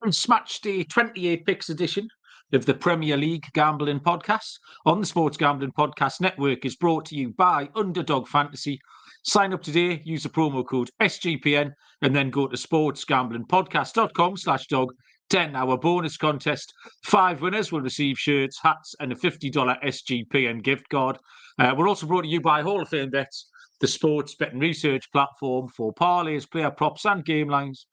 It's Matchday 28 picks edition of the Premier League Gambling Podcast on the Sports Gambling Podcast Network is brought to you by Underdog Fantasy. Sign up today, use the promo code SGPN, and then go to sportsgamblingpodcast.com/dog. 10-hour bonus contest. 5 winners will receive shirts, hats, and a $50 SGPN gift card. We're also brought to you by Hall of Fame Bets, the sports betting research platform for parlays, player props, and game lines.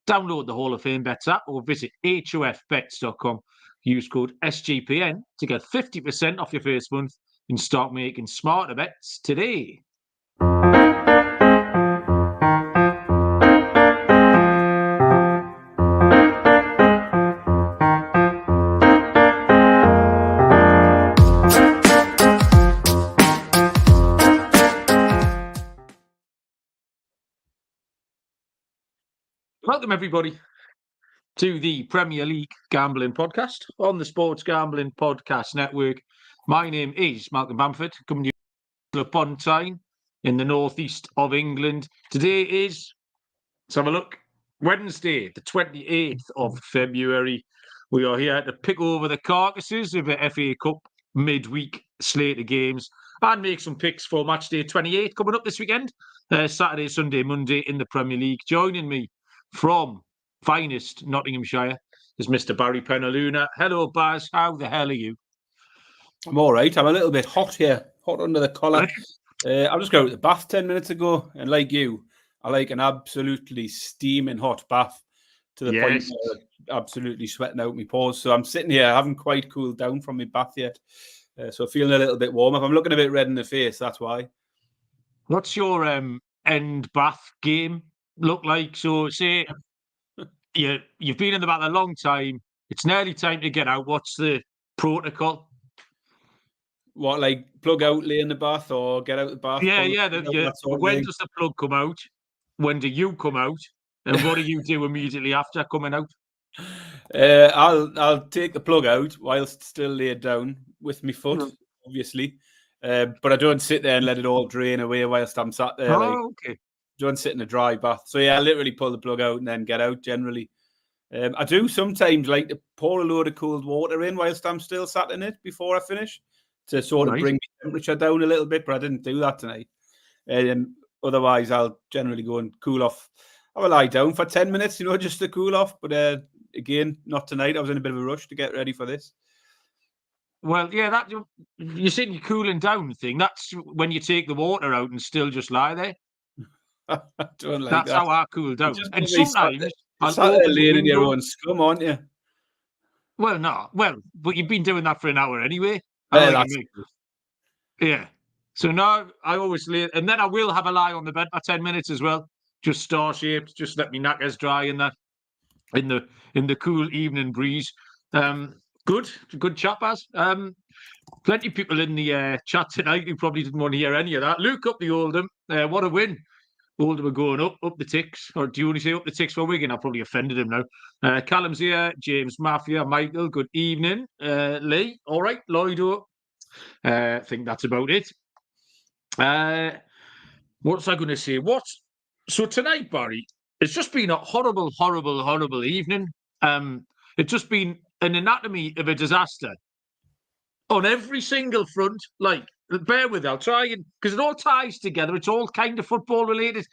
Download the Hall of Fame Bets app or visit hofbets.com. Use code SGPN to get 50% off your first month and start making smarter bets today. Welcome, everybody, to the Premier League Gambling Podcast on the Sports Gambling Podcast Network. My name is Malcolm Bamford, coming to you upon time in the northeast of England. Today is, let's have a look, Wednesday, the 28th of February. We are here to pick over the carcasses of the FA Cup midweek slate of games and make some picks for Matchday 28 coming up this weekend. Saturday, Sunday, Monday in the Premier League. Joining me from finest Nottinghamshire is Mr. Barry Penaluna. Hello, Baz. How the hell are you? I'm all right. I'm a little bit hot here, hot under the collar. I just got out of the bath 10 minutes ago, and like you, I like an absolutely steaming hot bath to the point where I'm absolutely sweating out my pores. So I'm sitting here, I haven't quite cooled down from my bath yet. So feeling a little bit warm. If I'm looking a bit red in the face, that's why. What's your end bath game look like? So say you've been in the bath a long time. It's nearly time to get out. What's the protocol? What, like plug out, lay in the bath, or get out the bath? Yeah. When does the plug come out? When do you come out? And what do you do immediately after coming out? I'll take the plug out whilst still laid down with my foot, obviously. But I don't sit there and let it all drain away whilst I'm sat there. Okay. Don't sit in a dry bath. So yeah, I literally pull the plug out and then get out generally. I do sometimes like to pour a load of cold water in whilst I'm still sat in it before I finish to sort of bring the temperature down a little bit, but I didn't do that tonight. Otherwise, I'll generally go and cool off. I will lie down for 10 minutes, just to cool off. But again, not tonight. I was in a bit of a rush to get ready for this. Well, yeah, that you're saying you're cooling down thing. That's when you take the water out and still just lie there. I don't like That's that. how I cool down. And sometimes I'll laying in your own scum, aren't you? Well, no. Well, but you've been doing that for an hour anyway. Yeah. So now I always lay, and then I will have a lie on the bed for 10 minutes as well. Just star-shaped. Just let me knackers dry in that, in the cool evening breeze. Good chat, Baz. Plenty of people in the chat tonight who probably didn't want to hear any of that. Luke up the Oldham. What a win. Oldham are going up the ticks. Or do you want to say up the ticks for Wigan? I've probably offended him now. Callum's here. James Mafia. Michael, good evening. Lee, all right. Lloydo. I think that's about it. What's I going to say? So tonight, Barry, it's just been a horrible, horrible, horrible evening. It's just been an anatomy of a disaster on every single front. Like, bear with it, I'll try and because it all ties together. It's all kind of football related,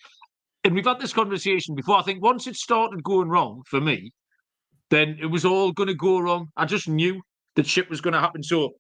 and we've had this conversation before. I think once it started going wrong for me, then it was all going to go wrong. I just knew that shit was going to happen. So,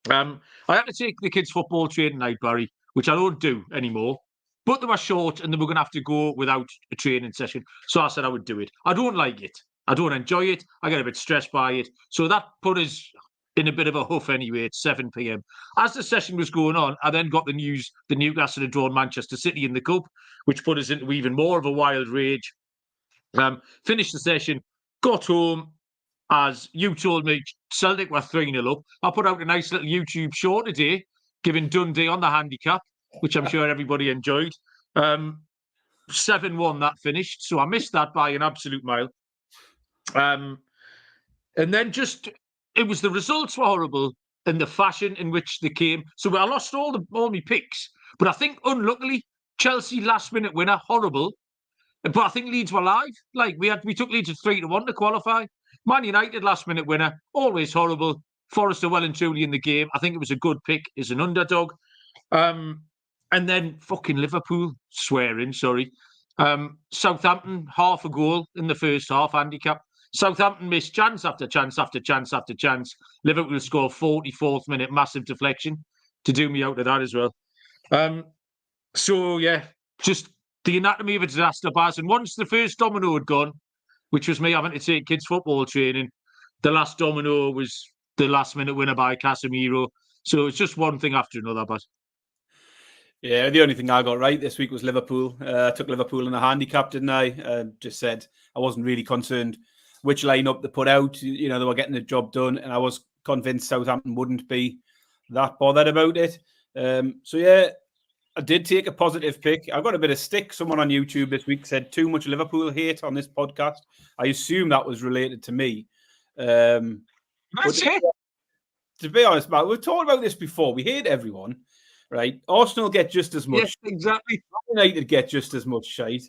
I had to take the kids' football training night, Barry, which I don't do anymore. But they were short, and they were going to have to go without a training session. So I said I would do it. I don't like it. I don't enjoy it. I get a bit stressed by it. So that put us in a bit of a huff anyway at 7 p.m. As the session was going on, I then got the news that Newcastle had drawn Manchester City in the Cup, which put us into even more of a wild rage. Finished the session, got home. As you told me, Celtic were 3-0 up. I put out a nice little YouTube short today, giving Dundee on the handicap, which I'm sure everybody enjoyed. 7-1 that finished, so I missed that by an absolute mile. And then it was the results were horrible and the fashion in which they came. So I lost all my picks, but I think unluckily Chelsea last minute winner horrible, But I think Leeds were live. Like we took Leeds at 3-1 to qualify. Man United last minute winner, always horrible. Forest are well and truly in the game. I think it was a good pick as an underdog. And then fucking Liverpool swearing, sorry. Southampton, half a goal in the first half, handicap. Southampton missed chance after chance after chance after chance. Liverpool score 44th minute, massive deflection to do me out of that as well. So, yeah, just the anatomy of a disaster, Baz. And once the first domino had gone, which was me having to take kids' football training, the last domino was the last-minute winner by Casemiro. So it's just one thing after another, Baz. Yeah, the only thing I got right this week was Liverpool. I took Liverpool in a handicap, didn't I? Just said I wasn't really concerned which lineup they put out. You know, they were getting the job done, and I was convinced Southampton wouldn't be that bothered about it. So, yeah, I did take a positive pick. I got a bit of stick. Someone on YouTube this week said too much Liverpool hate on this podcast. I assume that was related to me. That's it. To be honest, Matt, we've talked about this before. We hate everyone, right? Arsenal get just as much. Yes, exactly. United get just as much shite.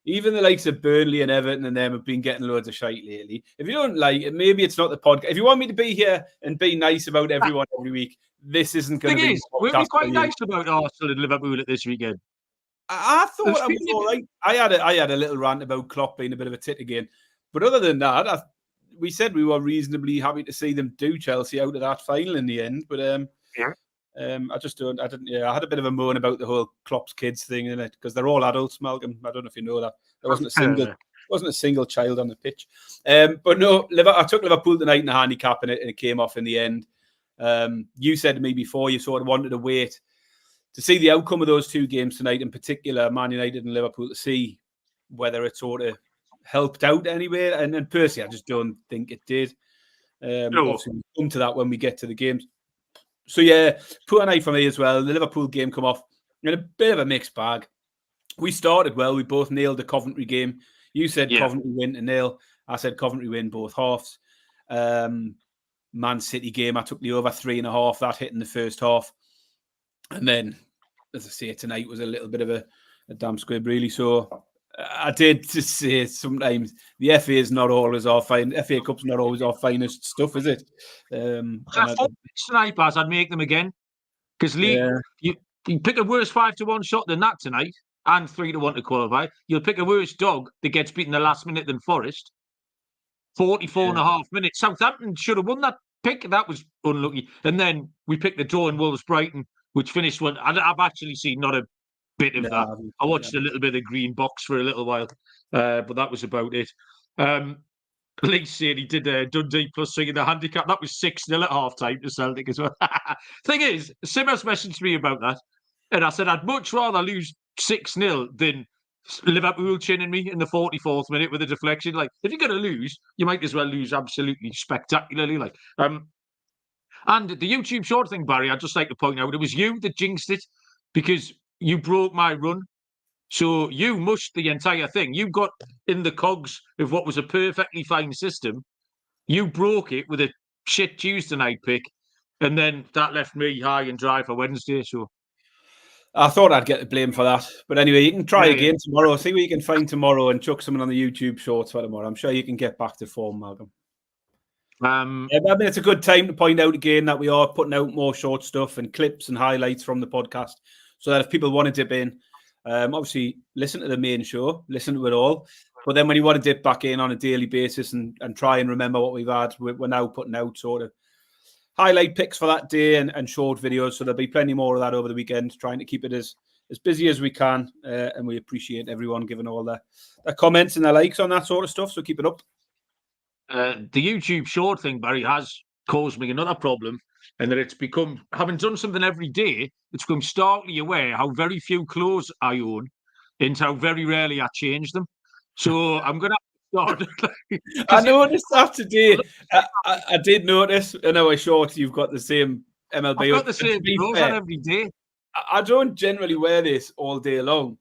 Even the likes of Burnley and Everton and them have been getting loads of shite lately. If you don't like it, maybe it's not the podcast. If you want me to be here and be nice about everyone every week, this isn't going to be. We'll be quite nice about Arsenal and Liverpool at this weekend. I thought I was all right. I had a little rant about Klopp being a bit of a tit again, but other than that, we said we were reasonably happy to see them do Chelsea out of that final in the end. But I just don't. I didn't. Yeah, I had a bit of a moan about the whole Klopp's kids thing in it because they're all adults, Malcolm. I don't know if you know that. There wasn't a single child on the pitch. But no, I took Liverpool tonight in the handicap and it came off in the end. You said to me before you sort of wanted to wait to see the outcome of those two games tonight, in particular, Man United and Liverpool, to see whether it sort of helped out anyway. And personally, I just don't think it did. Obviously, we'll come to that when we get to the games. So, yeah, poor night for me as well. The Liverpool game come off in a bit of a mixed bag. We started well. We both nailed the Coventry game. You said Coventry win to nail. I said Coventry win both halves. Man City game, I took the over 3.5. That hit in the first half. And then, as I say, tonight was a little bit of a damn squib, really. So I did just say sometimes the FA is not always our FA Cup's not always our finest stuff, is it? I thought tonight, Baz, I'd make them again. Because you pick a worse 5-1 shot than that tonight and 3-1 to qualify. You'll pick a worse dog that gets beaten the last minute than Forest. 44.5 minutes. Southampton should have won that pick. That was unlucky. And then we picked the draw in Wolves Brighton, which finished one. I've actually seen not a bit of that. I watched a little bit of Green Box for a little while, but that was about it. Lee said he did Dundee plus 3 in the handicap. That was 6-0 at half time to Celtic as well. Thing is, Simmers messaged me about that, and I said I'd much rather lose 6-0 than Liverpool chinning me in the 44th minute with a deflection. Like, if you're going to lose, you might as well lose absolutely spectacularly. Like, and the YouTube short thing, Barry, I'd just like to point out, it was you that jinxed it because you broke my run. So you mushed the entire thing. You got in the cogs of what was a perfectly fine system. You broke it with a shit Tuesday night pick, and then that left me high and dry for Wednesday. So I thought I'd get the blame for that. But anyway, you can try again tomorrow. See what you can find tomorrow and chuck someone on the YouTube shorts for tomorrow. I'm sure you can get back to form, Malcolm. I mean, it's a good time to point out again that we are putting out more short stuff and clips and highlights from the podcast so that if people want to dip in, obviously listen to the main show, listen to it all. But then when you want to dip back in on a daily basis and try and remember what we've had, we're now putting out sort of highlight picks for that day and short videos. So there'll be plenty more of that over the weekend, trying to keep it as busy as we can. And we appreciate everyone giving all their comments and their likes on that sort of stuff. So keep it up. The YouTube short thing, Barry, has caused me another problem, and that it's become, having done something every day, it's become starkly aware how very few clothes I own and how very rarely I change them. So I'm going to start. I noticed that today. I did notice in our shorts you've got the same MLB. I've got the same clothes on every day. I don't generally wear this all day long,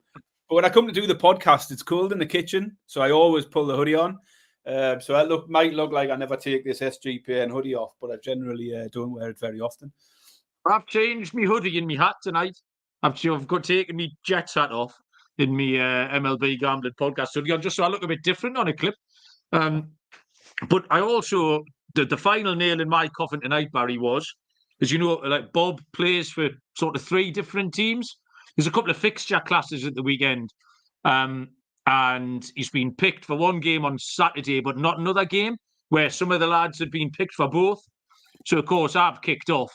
but when I come to do the podcast, it's cold in the kitchen, so I always pull the hoodie on. So I might look like I never take this SGPN hoodie off, but I generally don't wear it very often. I've changed my hoodie and my hat tonight. I've got taken my Jets hat off, in my MLB gambling podcast studio, just so I look a bit different on a clip. But I also, the final nail in my coffin tonight, Barry, was, as you know, like Bob plays for sort of 3 different teams. There's a couple of fixture classes at the weekend. And he's been picked for one game on Saturday, but not another game, where some of the lads had been picked for both. So, of course, I've kicked off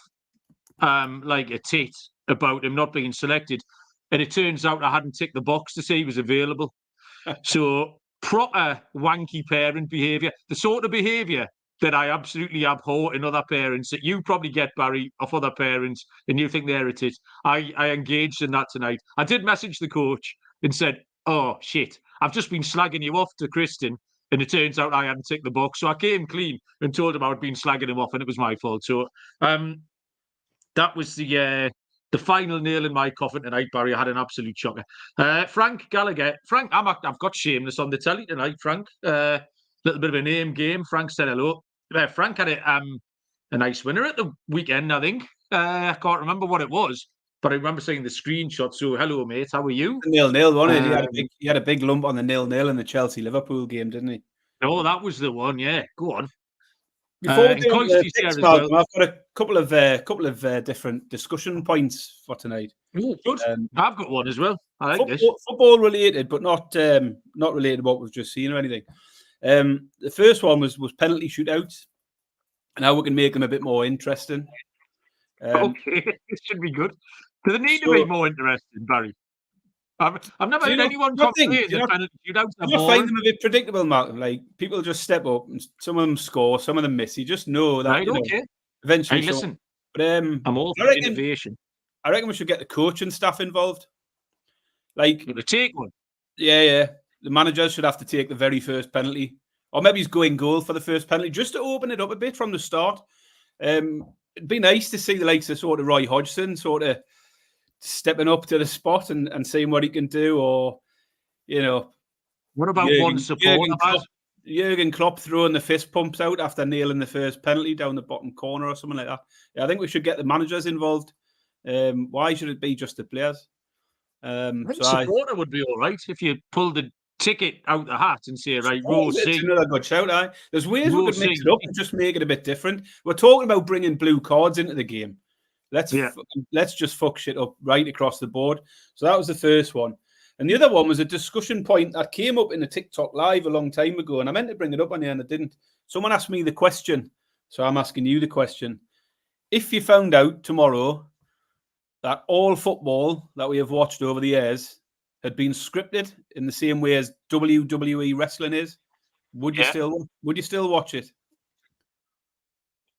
like a tit about him not being selected. And it turns out I hadn't ticked the box to say he was available. So, proper wanky parent behaviour. The sort of behaviour that I absolutely abhor in other parents, that you probably get, Barry, of other parents, and you think they're a tit. I engaged in that tonight. I did message the coach and said, oh, shit, I've just been slagging you off to Kristen, and it turns out I hadn't ticked the box. So I came clean and told him I'd been slagging him off, and it was my fault. So that was the final nail in my coffin tonight, Barry. I had an absolute shocker. Frank Gallagher. Frank, I've got Shameless on the telly tonight, Frank. Little bit of a name game. Frank said hello. Frank had a nice winner at the weekend, I think. I can't remember what it was, but I remember seeing the screenshot. So, hello, mate. How are you? 0-0, wasn't it? He had a big lump on the 0-0 in the Chelsea-Liverpool game, didn't he? Oh, that was the one, yeah. Go on. Before we do the picks, Malcolm, I've got a couple of different discussion points for tonight. Oh, good. I've got one as well. I like this. Football related, but not related to what we've just seen or anything. The first one was penalty shootouts, and how we can make them a bit more interesting. Okay, this should be good. Do they need to be more interesting, Barry? I've never heard anyone complain that penalty shootouts are boring. I find them a bit predictable, Malcolm. Like, people just step up, and some of them score, some of them miss. You just know that. Right, okay. Eventually, listen. But I'm all for innovation. I reckon we should get the coaching staff involved. Like, to take one. Yeah. The managers should have to take the very first penalty, or maybe he's going goal for the first penalty, just to open it up a bit from the start. It'd be nice to see the likes of sort of Roy Hodgson sort of stepping up to the spot and seeing what he can do, or, you know. What about one supporter? Jurgen Klopp throwing the fist pumps out after nailing the first penalty down the bottom corner or something like that. Yeah, I think we should get the managers involved. Why should it be just the players? Supporter would be all right if you pull the ticket out the hat and say, right, row C. It's another good shout, aye. There's ways we could mix it up and just make it a bit different. We're talking about bringing blue cards into the game. Let's just fuck shit up right across the board. So that was the first one. And the other one was a discussion point that came up in a TikTok live a long time ago, and I meant to bring it up on here and I didn't. Someone asked me the question, so I'm asking you the question. If you found out tomorrow that all football that we have watched over the years had been scripted in the same way as WWE wrestling is, would you still watch it?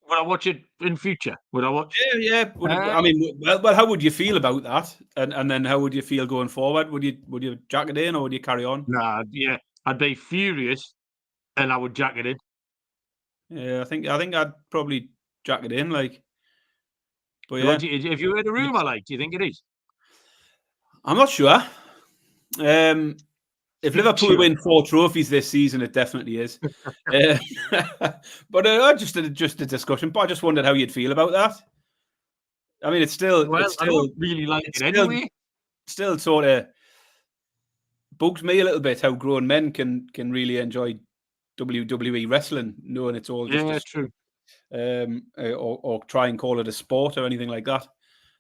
Would I watch it in future? Would I watch? Yeah. I mean, well, how would you feel about that? And then how would you feel going forward? Would you jack it in, or would you carry on? Nah, yeah, I'd be furious, and I would jack it in. Yeah, I think I'd probably jack it in, like. But yeah, if you heard a rumor, like, do you think it is? I'm not sure. If Liverpool win 4 trophies this season, it definitely is. But just a discussion. But I just wondered how you'd feel about that. I mean, it's still. I don't really like it anyway. Still sort of bugs me a little bit how grown men can really enjoy WWE wrestling, knowing it's all just true. Or try and call it a sport or anything like that.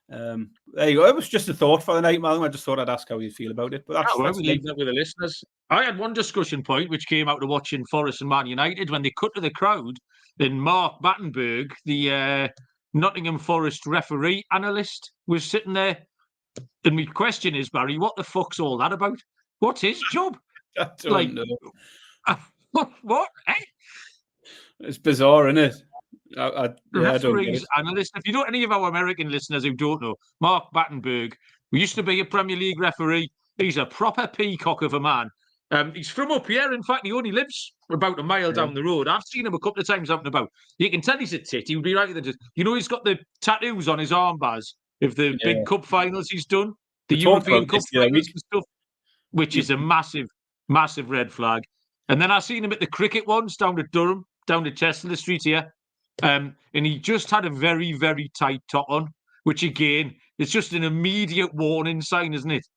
There you go. It was just a thought for the night, Malcolm. I just thought I'd ask how you feel about it. But that's we leave that with the listeners. I had one discussion point which came out of watching Forest and Man United when they cut to the crowd. And Mark Battenberg, the Nottingham Forest referee analyst, was sitting there. And my question is, Barry, what the fuck's all that about? What's his job? I don't know. What? Eh? It's bizarre, isn't it? I don't get it. Analyst. If you know any of our American listeners who don't know, Mark Battenberg, who used to be a Premier League referee, he's a proper peacock of a man. He's from up here. In fact, he only lives about a mile down the road. I've seen him a couple of times out and about. You can tell he's a tit. He would be right with it. You know, he's got the tattoos on his arm bars of the big cup finals he's done, the European Cup finals and stuff, which is a massive, massive red flag. And then I seen him at the cricket ones down at Durham, down at Chester Street here. And he just had a very, very tight top on, which again is just an immediate warning sign, isn't it?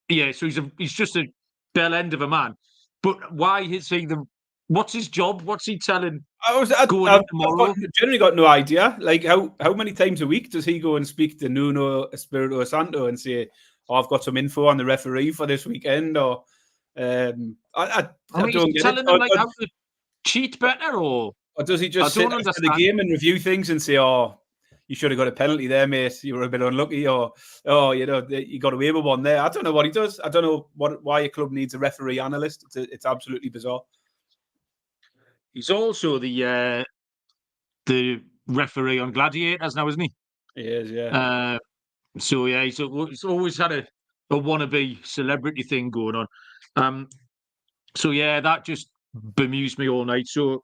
Yeah, so he's just a bell end of a man. But why is he the? What's his job? What's he telling? Going in tomorrow? Generally got no idea. Like how many times a week does he go and speak to Nuno Espirito Santo and say, "Oh, I've got some info on the referee for this weekend," or I don't get telling it. Him how to cheat better, or does he just sit after the game and review things and say, "Oh, you should have got a penalty there, mate. You were a bit unlucky," or "Oh, you got away with one there." I don't know what he does. I don't know why a club needs a referee analyst. It's absolutely bizarre. He's also the referee on Gladiators now, isn't he? He is, yeah. So yeah, he's always had a wannabe celebrity thing going on. So yeah, that just bemused me all night. So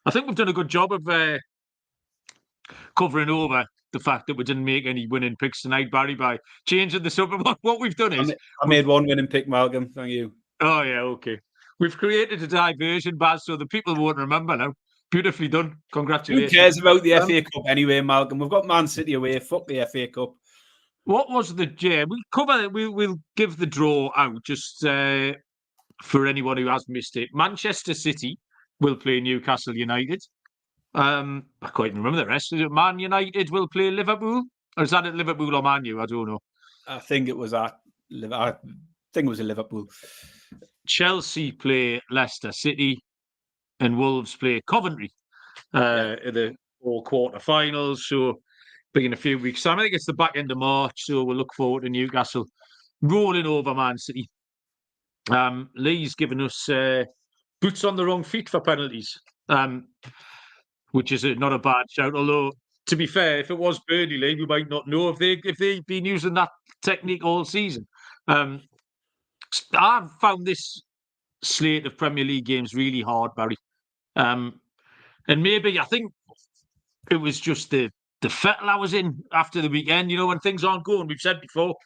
I think we've done a good job of covering over the fact that we didn't make any winning picks tonight, Barry, by changing the Super Bowl. What we've done is I made one winning pick, Malcolm. Thank you. Oh yeah, okay. We've created a diversion, Baz, so the people won't remember now. Beautifully done. Congratulations. Who cares about the FA Cup anyway, Malcolm? We've got Man City away. Fuck the FA Cup. What was the We'll cover it. We'll give the draw out just for anyone who has missed it. Manchester City will play Newcastle United. I can't even remember the rest. Is it Man United will play Liverpool? Or is that at Liverpool or Man U? I don't know. I think it was at I think it was a Liverpool. Chelsea play Leicester City and Wolves play Coventry in the quarter-finals. So in a few weeks' time. I think it's the back end of March, so we'll look forward to Newcastle rolling over Man City. Lee's given us boots on the wrong feet for penalties, which is not a bad shout. Although, to be fair, if it was Burnley, Lee, we might not know if they've been using that technique all season. I've found this slate of Premier League games really hard, Barry. And maybe I think it was just the fettle I was in after the weekend. You know, when things aren't going, we've said before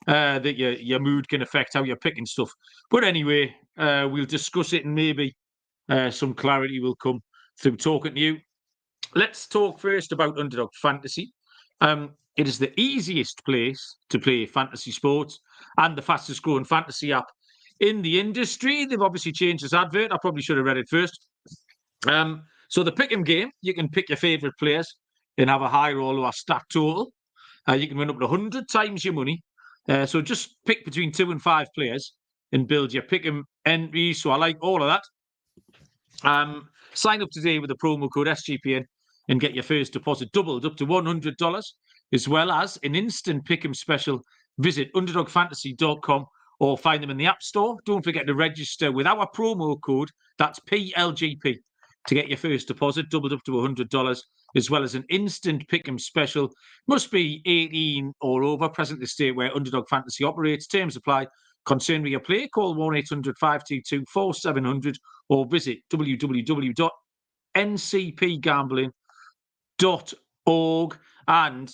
that your mood can affect how you're picking stuff. But anyway, we'll discuss it and maybe some clarity will come through talking to you. Let's talk first about Underdog Fantasy. It is the easiest place to play fantasy sports and the fastest growing fantasy app in the industry. They've obviously changed this advert. I probably should have read it first. So the pick'em game, you can pick your favourite players and have a high or lower stat total. You can win up to 100 times your money. So just pick between 2 and 5 players and build your pick'em entry. So I like all of that. Sign up today with the promo code SGPN and get your first deposit doubled up to $100, as well as an instant pick'em special. Visit underdogfantasy.com or find them in the App Store. Don't forget to register with our promo code. That's PLGP to get your first deposit doubled up to $100, as well as an instant pick'em special. Must be 18 or over, present in the state where Underdog Fantasy operates. Terms apply. Concerned with your play, call 1-800-522-4700 or visit www.ncpgambling.org. And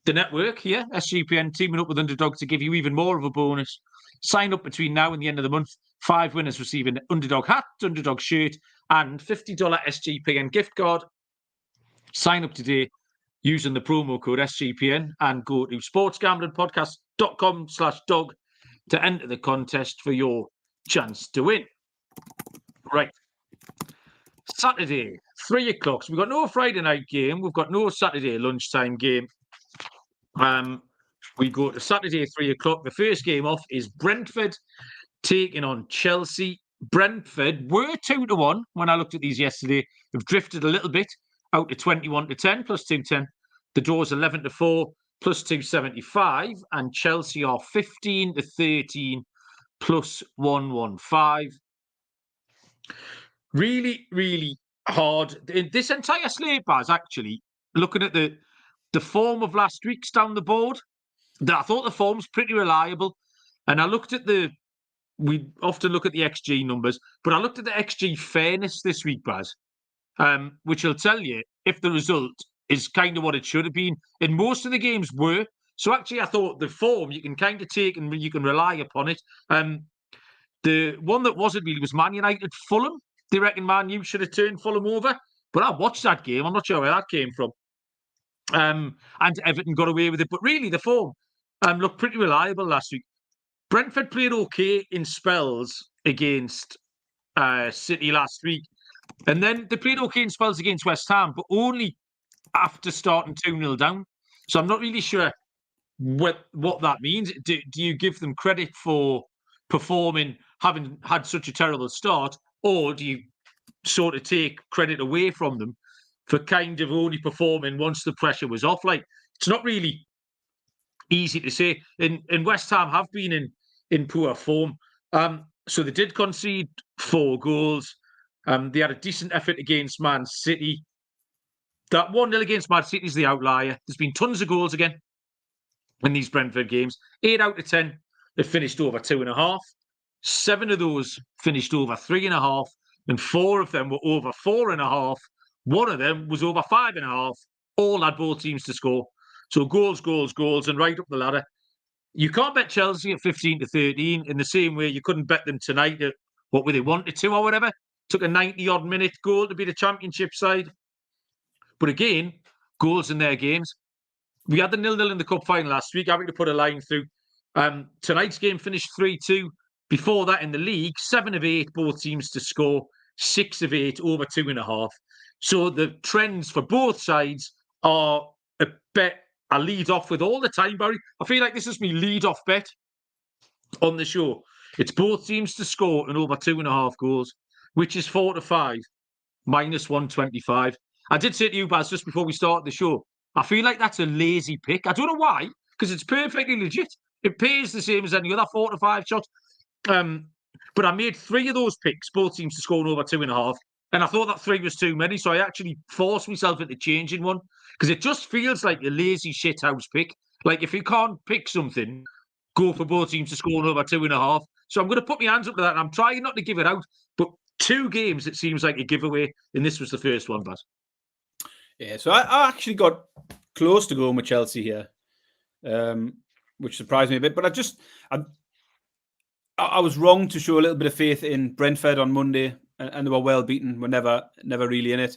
the network here, SGPN, teaming up with Underdog to give you even more of a bonus. Sign up between now and the end of the month. 5 winners receive an Underdog hat, Underdog shirt, and $50 SGPN gift card. Sign up today using the promo code SGPN and go to sportsgamblingpodcast.com/dog to enter the contest for your chance to win. Right. Saturday, 3 o'clock. So we've got no Friday night game. We've got no Saturday lunchtime game. We go to Saturday, 3 o'clock. The first game off is Brentford taking on Chelsea. Brentford were 2-1 when I looked at these yesterday. They've drifted a little bit out to 21-10 plus 210. The draw's 11-4 plus 275, and Chelsea are 15-13 plus 115. Really, really hard. This entire slate, Baz, actually, looking at the form of last week's down the board, I thought the form's pretty reliable. And I looked at we often look at the XG numbers, but I looked at the XG fairness this week, Baz, which will tell you if the result is kind of what it should have been. And most of the games were. So actually, I thought the form you can kind of take and you can rely upon it. The one that wasn't really was Man United Fulham. They reckon Man U should have turned Fulham over. But I watched that game. I'm not sure where that came from. And Everton got away with it. But really, the form looked pretty reliable last week. Brentford played okay in spells against City last week. And then they played okay in spells against West Ham, but only after starting 2-0 down. So I'm not really sure what that means. Do you give them credit for performing, having had such a terrible start, or do you sort of take credit away from them for kind of only performing once the pressure was off? Like, it's not really easy to say. And West Ham have been in poor form. So they did concede 4 goals. They had a decent effort against Man City. That 1-0 against Man City is the outlier. There's been tons of goals again in these Brentford games. 8 out of 10 have finished over 2.5. 7 of those finished over 3.5, and 4 of them were over 4.5. 1 of them was over 5.5. All had both teams to score. So goals, goals, goals, and right up the ladder. You can't bet Chelsea at 15-13 in the same way you couldn't bet them tonight at what were they, 1-2 or whatever. Took a 90-odd minute goal to be the championship side. But again, goals in their games. We had the 0-0 in the cup final last week. Having to put a line through. Tonight's game finished 3-2. Before that in the league, 7 of 8 both teams to score, 6 of 8 over 2.5. So the trends for both sides are a bet I lead off with all the time, Barry. I feel like this is my lead-off bet on the show. It's both teams to score and over 2.5 goals, which is 4-5, minus 125. I did say to you, Baz, just before we started the show, I feel like that's a lazy pick. I don't know why, because it's perfectly legit. It pays the same as any other 4-5 shot. But I made 3 of those picks, both teams to score over 2.5. And I thought that 3 was too many, so I actually forced myself into changing one because it just feels like a lazy shithouse pick. Like, if you can't pick something, go for both teams to score over 2.5. So I'm going to put my hands up to that, and I'm trying not to give it out. But 2 games, it seems like a giveaway, and this was the first one, Baz. Yeah, so I actually got close to going with Chelsea here, which surprised me a bit. But I was wrong to show a little bit of faith in Brentford on Monday, and they were well beaten. We're never really in it.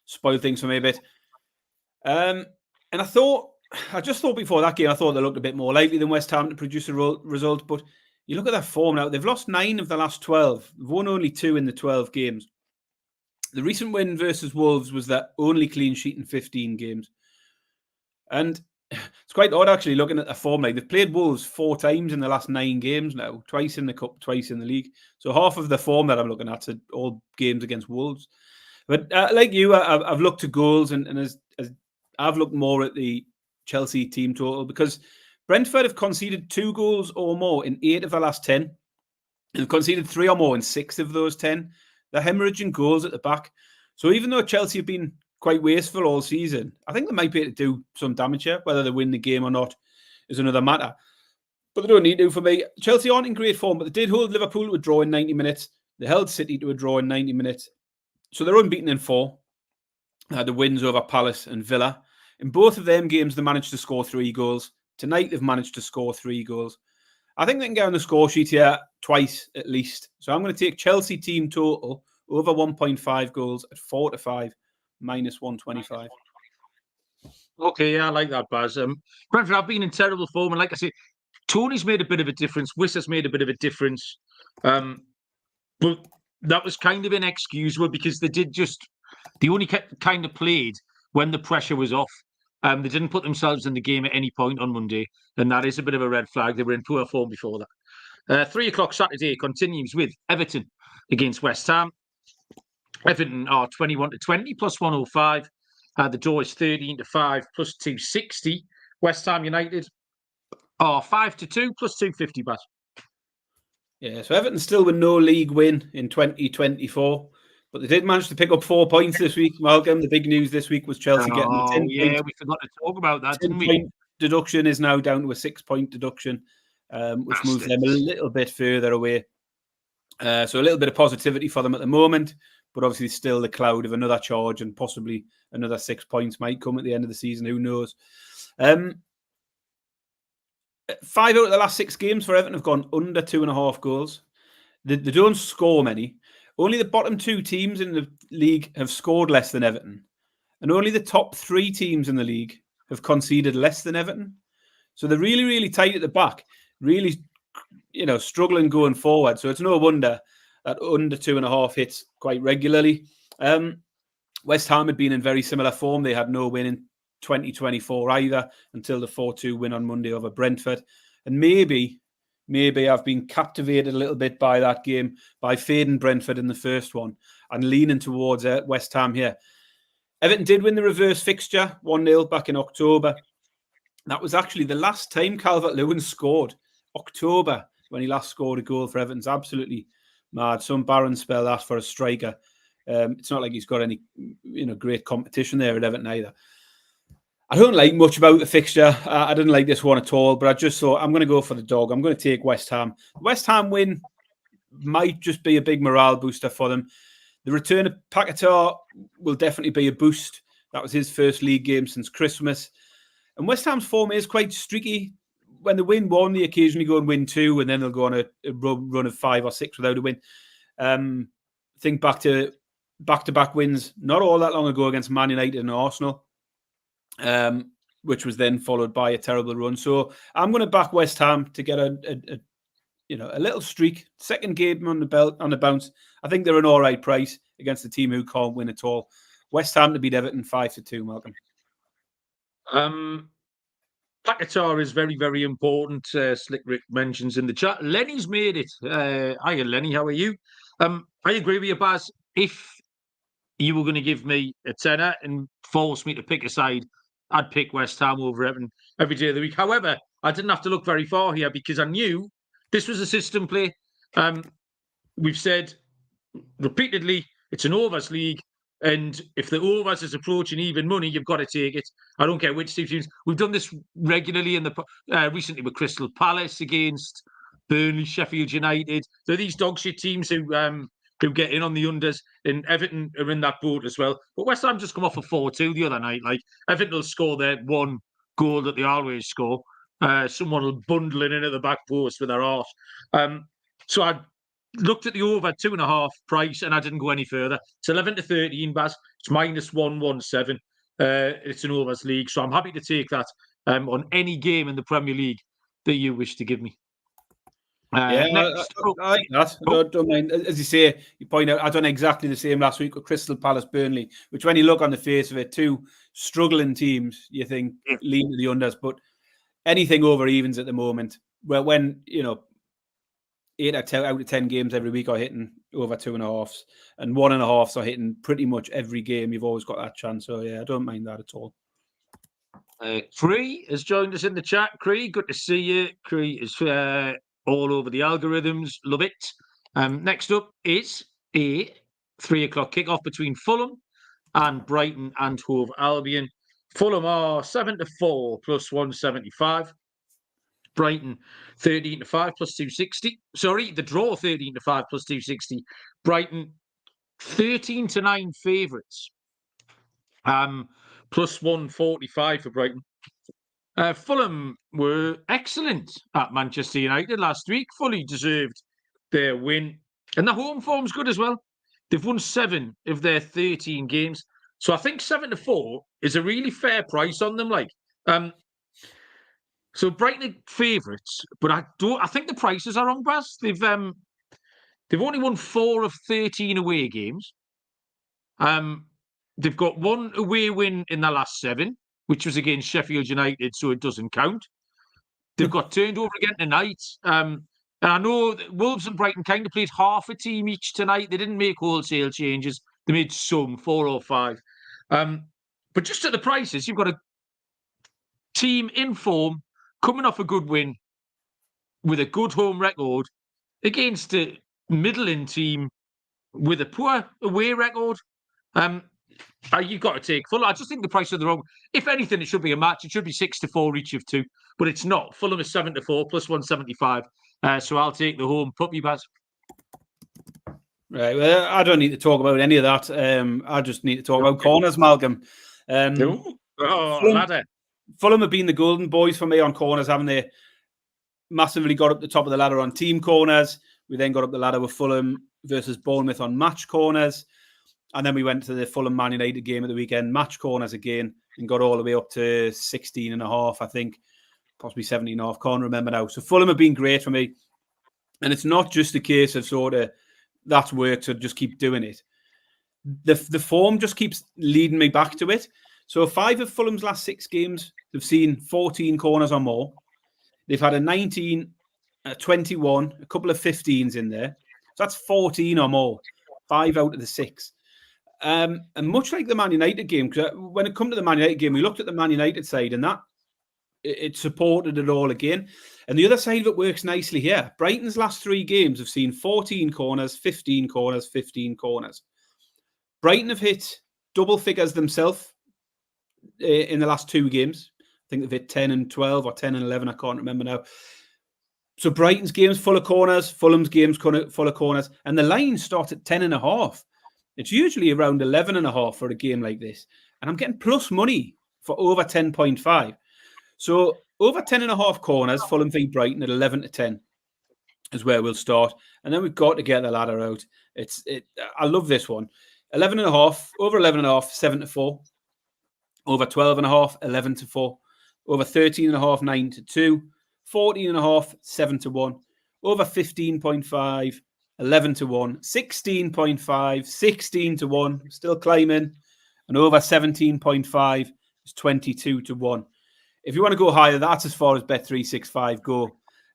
Spoiled things for me a bit. And I just thought before that game, I thought they looked a bit more likely than West Ham to produce a result. But you look at their form now; they've lost 9 of the last 12. They've won only 2 in the 12 games. The recent win versus Wolves was their only clean sheet in 15 games, and it's quite odd actually looking at their form. Like, they've played Wolves 4 times in the last 9 games now, twice in the cup, twice in the league. So half of the form that I'm looking at are all games against Wolves. But like you, I've looked to goals, and as I've looked more at the Chelsea team total, because Brentford have conceded 2 goals or more in 8 of the last 10. And they've conceded 3 or more in 6 of those 10. They're hemorrhaging goals at the back. So even though Chelsea have been quite wasteful all season, I think they might be able to do some damage here. Whether they win the game or not is another matter. But they don't need to for me. Chelsea aren't in great form, but they did hold Liverpool to a draw in 90 minutes. They held City to a draw in 90 minutes. So they're unbeaten in 4. They had the wins over Palace and Villa. In both of them games, they managed to score 3 goals. Tonight, they've managed to score 3 goals. I think they can get on the score sheet here twice at least. So I'm going to take Chelsea team total over 1.5 goals at 4-5, minus 125. Okay, yeah, I like that, Baz. Brentford have been in terrible form, and like I say, Tony's made a bit of a difference. Wiss's made a bit of a difference. But that was kind of inexcusable because they only kind of played when the pressure was off. They didn't put themselves in the game at any point on Monday, and that is a bit of a red flag. They were in poor form before that. 3 o'clock Saturday continues with Everton against West Ham. Everton are 21-20 plus 105. The draw is 13-5 plus 260. West Ham United are 5-2 plus 250. Baz. Yeah, so Everton still with no league win in 2024. But they did manage to pick up 4 points this week, Malcolm. The big news this week was Chelsea getting the 10 yeah, we forgot to talk about that, didn't we? 10-point deduction is now down to a 6-point deduction, which moves them a little bit further away. So a little bit of positivity for them at the moment, but obviously still the cloud of another charge and possibly another 6 points might come at the end of the season. Who knows? 5 out of the last 6 games for Everton have gone under 2.5 goals. They don't score many. Only the bottom 2 teams in the league have scored less than Everton. And only the top 3 teams in the league have conceded less than Everton. So they're really, really tight at the back. Really struggling going forward. So it's no wonder that under 2.5 hits quite regularly. West Ham had been in very similar form. They had no win in 2024 either until the 4-2 win on Monday over Brentford. And maybe I've been captivated a little bit by that game, by fading Brentford in the first one and leaning towards West Ham here. Everton did win the reverse fixture 1-0 back in October. That was actually the last time Calvert-Lewin scored. October, when he last scored a goal for Everton's absolutely mad. Some barren spell that for a striker. It's not like he's got any, great competition there at Everton either. I don't like much about the fixture. I didn't like this one at all, but I just thought I'm going to go for the dog. I'm going to take West Ham. West Ham win might just be a big morale booster for them. The return of Paquetá will definitely be a boost. That was his first league game since Christmas. And West Ham's form is quite streaky. When they win one, they occasionally go and win two, and then they'll go on a run of 5 or 6 without a win. Think back to back-to-back wins not all that long ago against Man United and Arsenal, which was then followed by a terrible run. So I'm going to back West Ham to get a little streak. Second game on the bounce. I think they're an all right price against a team who can't win at all. West Ham to beat Everton 5-2, Malcolm. Paquetá is very, very important. Slick Rick mentions in the chat. Lenny's made it. Hiya, Lenny. How are you? I agree with you, Baz. If you were going to give me a tenner and force me to pick a side, I'd pick West Ham over Everton every day of the week. However, I didn't have to look very far here because I knew this was a system play. We've said repeatedly it's an overs league, and if the overs is approaching even money, you've got to take it. I don't care which teams. We've done this regularly in the recently with Crystal Palace against Burnley, Sheffield United. They're these dog shit teams who get in on the unders, and Everton are in that boat as well. But West Ham just come off a 4-2 the other night. Like, Everton will score their one goal that they always score. Someone will bundle it in at the back post with their arse. So I looked at the over 2.5 price, and I didn't go any further. It's 11-13, Baz. It's -117. It's an overs league, so I'm happy to take that on any game in the Premier League that you wish to give me. I like that. I don't mind. As you say, you point out, I done exactly the same last week with Crystal Palace, Burnley, which when you look on the face of it, two struggling teams, you think lean to the unders, but anything over evens at the moment. Well, when 8 out of 10 games every week are hitting over 2.5s, and 1.5s are hitting pretty much every game. You've always got that chance. So yeah, I don't mind that at all. Cree has joined us in the chat. Cree, good to see you. Cree is all over the algorithms. Love it. Next up is a 3 o'clock kickoff between Fulham and Brighton and Hove Albion. Fulham are 7-4 plus 175. Brighton 13-5 plus 260. Sorry, the draw 13-5 plus 260. Brighton 13-9 favourites. Plus 145 for Brighton. Fulham were excellent at Manchester United last week. Fully deserved their win. And the home form's good as well. They've won 7 of their 13 games. So I think 7-4 is a really fair price on them. So Brighton are favourites, but I think the prices are wrong, Baz. They've only won 4 of 13 away games. They've got 1 away win in the last 7, which was against Sheffield United, so it doesn't count. They've got turned over again tonight. And I know that Wolves and Brighton kind of played half a team each tonight. They didn't make wholesale changes. They made some, 4 or 5. But just at the prices, you've got a team in form, coming off a good win with a good home record against a middling team with a poor away record. You've got to take Fulham. I just think the price of the wrong. If anything, it should be a match. It should be 6-4 each of 2, but it's not. Fulham is 7-4 plus 175. So I'll take the home puppy, Baz. Right. Well, I don't need to talk about any of that. I just need to talk about corners, Malcolm. Fulham have been the golden boys for me on corners, haven't they? Massively got up the top of the ladder on team corners. We then got up the ladder with Fulham versus Bournemouth on match corners. And then we went to the Fulham Man United game at the weekend, match corners again, and got all the way up to 16.5, I think. Possibly 17.5, can't remember now. So Fulham have been great for me. And it's not just a case of sort of that's worked, so just keep doing it. The form just keeps leading me back to it. So 5 of Fulham's last 6 games, they've seen 14 corners or more. They've had a 19, a 21, a couple of 15s in there. So that's 14 or more, 5 out of the 6. And much like the Man United game, because when it comes to the Man United game, we looked at the Man United side and that it supported it all again. And the other side of it works nicely here. Brighton's last 3 games have seen 14 corners, 15 corners, 15 corners. Brighton have hit double figures themselves in the last 2 games. I think they've hit 10 and 12 or 10 and 11. I can't remember now. So Brighton's game's full of corners, Fulham's game's full of corners, and the lines start at 10.5. It's usually around 11.5 for a game like this. And I'm getting plus money for over 10.5. So over 10.5 corners, Fulham v Brighton at 11-10 is where we'll start. And then we've got to get the ladder out. I love this one. 11.5, over 11.5, 7-4. Over 12.5, 11-4. Over 13.5, 9-2. 14.5, 7-1. Over 15.5, 11-1. 16.5, 16-1. Still climbing. And over 17.5 is 22-1. If you want to go higher, that's as far as Bet365 go.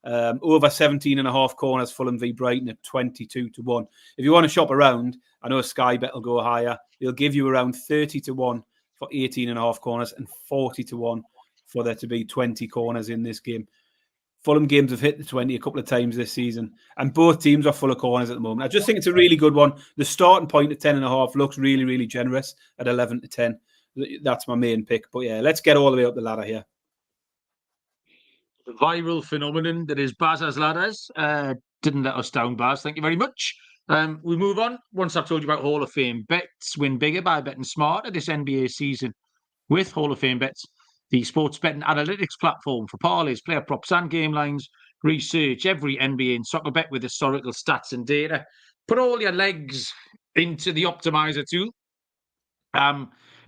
Over 17.5 corners, Fulham v Brighton at 22-1. If you want to shop around, I know Sky Bet will go higher. They'll give you around 30-1 for 18.5 corners and 40-1 for there to be 20 corners in this game. Fulham games have hit the 20 a couple of times this season, and both teams are full of corners at the moment. I just think it's a really good one. The starting point at 10.5 looks really, really generous at 11-10. That's my main pick. But yeah, let's get all the way up the ladder here. The viral phenomenon that is Baz's Ladders didn't let us down, Baz. Thank you very much. We move on. Once I've told you about Hall of Fame bets, win bigger by betting smarter this NBA season with Hall of Fame bets, the sports betting analytics platform for parlays, player props, and game lines. Research every NBA and soccer bet with historical stats and data. Put all your legs into the optimizer tool.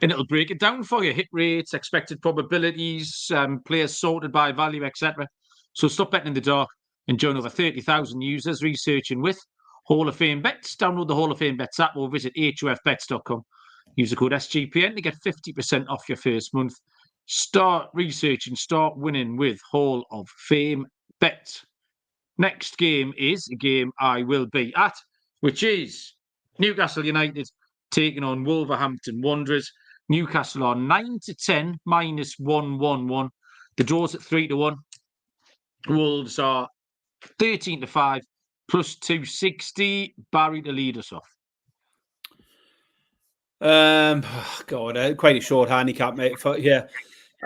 And it'll break it down for you. Hit rates, expected probabilities, players sorted by value, etc. So stop betting in the dark and join over 30,000 users researching with Hall of Fame bets. Download the Hall of Fame bets app or visit hofbets.com. Use the code SGPN to get 50% off your first month. Start researching, start winning with Hall of Fame bets. Next game is a game I will be at, which is Newcastle United taking on Wolverhampton Wanderers. Newcastle are 9-10, minus 111. The draw's at 3-1. Wolves are 13-5, plus 260. Barry to lead us off. Quite a short handicap, mate.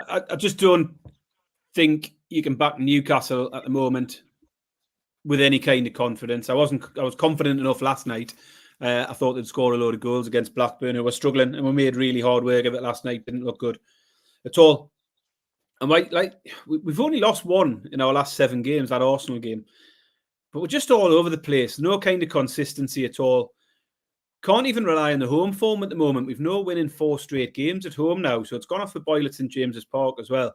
I just don't think you can back Newcastle at the moment with any kind of confidence. I was confident enough last night. I thought they'd score a load of goals against Blackburn, who were struggling, and we made really hard work of it last night. Didn't look good at all. And we've only lost 1 in our last 7 games, that Arsenal game. But we're just all over the place. No kind of consistency at all. Can't even rely on the home form at the moment. We've no win in 4 straight games at home now, so it's gone off the boil at St James's Park as well.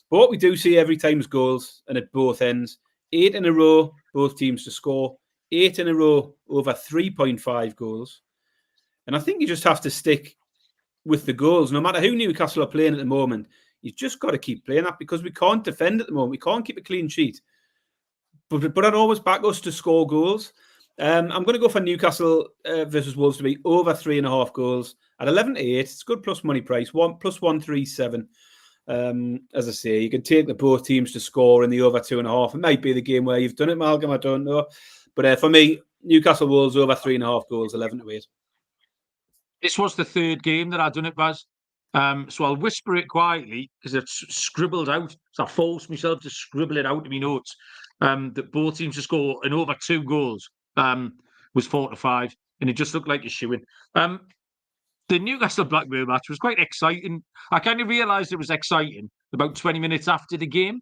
But what we do see every time is goals, and at both ends. 8 in a row, both teams to score. 8 in a row, over 3.5 goals. And I think you just have to stick with the goals. No matter who Newcastle are playing at the moment, you've just got to keep playing that because we can't defend at the moment. We can't keep a clean sheet. But I'd always back us to score goals. I'm going to go for Newcastle versus Wolves to be over 3.5 goals at 11-8. It's good plus money price, plus 137. As I say, you can take the both teams to score in the over 2.5. It might be the game where you've done it, Malcolm. I don't know. But for me, Newcastle Wolves over 3.5 goals, 11-8. This was the 3rd game that I'd done it, Baz. So I'll whisper it quietly because it's scribbled out. So I forced myself to scribble it out in my notes. That both teams to score and over 2 goals was 4-5, and it just looked like a shoo-in. The Newcastle Blackburn match was quite exciting. I kind of realised it was exciting about 20 minutes after the game,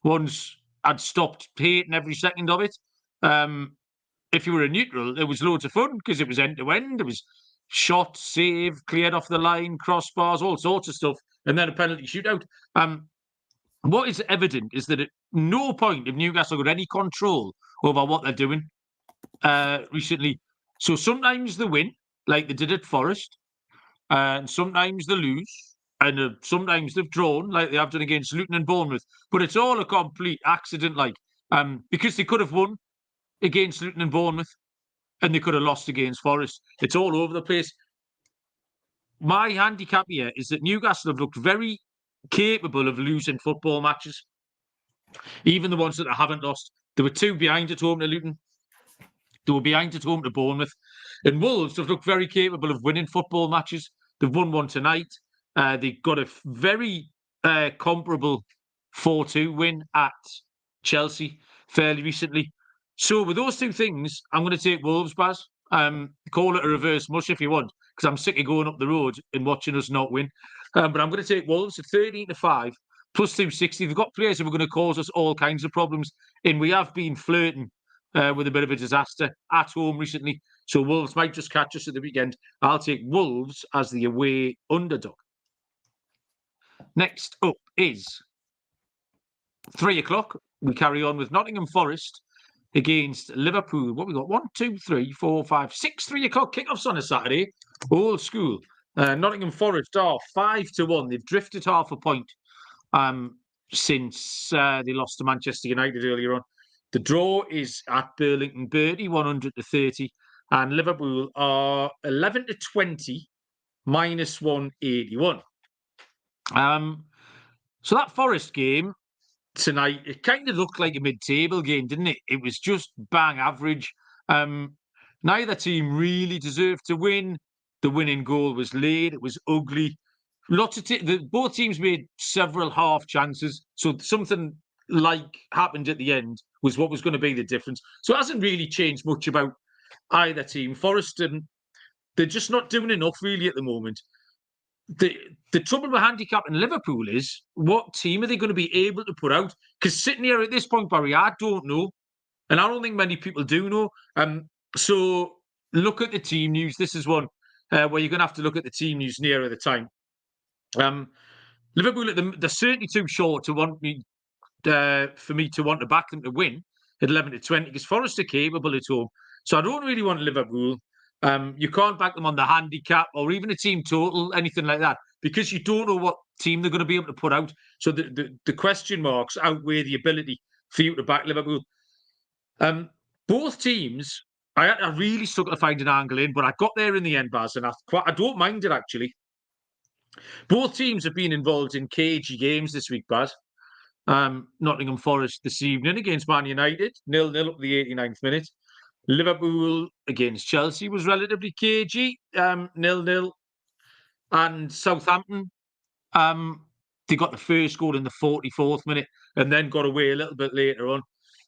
once I'd stopped hating every second of it. If you were a neutral, there was loads of fun because it was end-to-end. There was shot, save, cleared off the line, crossbars, all sorts of stuff, and then a penalty shootout. What is evident is that at no point have Newcastle got any control over what they're doing recently. So sometimes they win, like they did at Forest, and sometimes they lose, and sometimes they've drawn, like they have done against Luton and Bournemouth. But it's all a complete accident, because they could have won against Luton and Bournemouth, and they could have lost against Forest. It's all over the place. My handicap here is that Newcastle have looked very capable of losing football matches, even the ones that they haven't lost. They were 2 behind at home to Luton. They were behind at home to Bournemouth. And Wolves have looked very capable of winning football matches. They've won one tonight. They got a very comparable 4-2 win at Chelsea fairly recently. So with those two things, I'm going to take Wolves, Baz. Call it a reverse mush if you want, because I'm sick of going up the road and watching us not win. But I'm going to take Wolves at 13-5, plus 260. They've got players who are going to cause us all kinds of problems. And we have been flirting with a bit of a disaster at home recently. So Wolves might just catch us at the weekend. I'll take Wolves as the away underdog. Next up is 3 o'clock. We carry on with Nottingham Forest against Liverpool. What we got? 1, 2, 3, 4, 5, 6 3 o'clock kickoffs on a Saturday. Old school. Nottingham Forest are 5-1. They've drifted half a point since they lost to Manchester United earlier on. The draw is at Burlington Birdie, 100-30, and Liverpool are 11-20, minus 181. So that Forest game tonight, it kind of looked like a mid-table game, didn't it? It was just bang average. Neither team really deserved to win. The winning goal was late. It was ugly. Both teams made several half chances. So something like happened at the end was what was going to be the difference. So it hasn't really changed much about either team. Forest, they're just not doing enough really at the moment. The trouble with handicapping Liverpool is, what team are they going to be able to put out? Because sitting here at this point, Barry, I don't know. And I don't think many people do know. So look at the team news. This is one where you're going to have to look at the team news nearer the time. Liverpool, they're certainly too short to want me for me to want to back them to win at 11-20, because Forest are capable at home. So I don't really want Liverpool. You can't back them on the handicap or even a team total, anything like that, because you don't know what team they're going to be able to put out. So the question marks outweigh the ability for you to back Liverpool. Both teams, I really struggled to find an angle in, but I got there in the end, Baz, and I don't mind it, actually. Both teams have been involved in cagey games this week, Baz. Nottingham Forest this evening against Man United, 0-0 up to the 89th minute. Liverpool against Chelsea was relatively cagey, 0-0. And Southampton, they got the first goal in the 44th minute and then got away a little bit later on.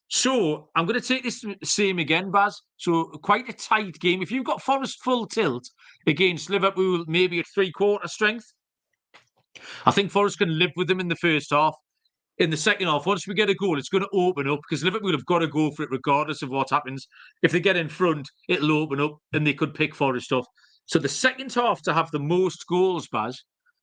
So I'm going to take this same again, Baz. So quite a tight game. If you've got Forest full tilt against Liverpool, maybe at 3/4 strength, I think Forest can live with them in the first half. In the second half, once we get a goal, it's going to open up, because Liverpool have got to go for it regardless of what happens. If they get in front, it'll open up and they could pick Forest off. So the second half to have the most goals, Baz,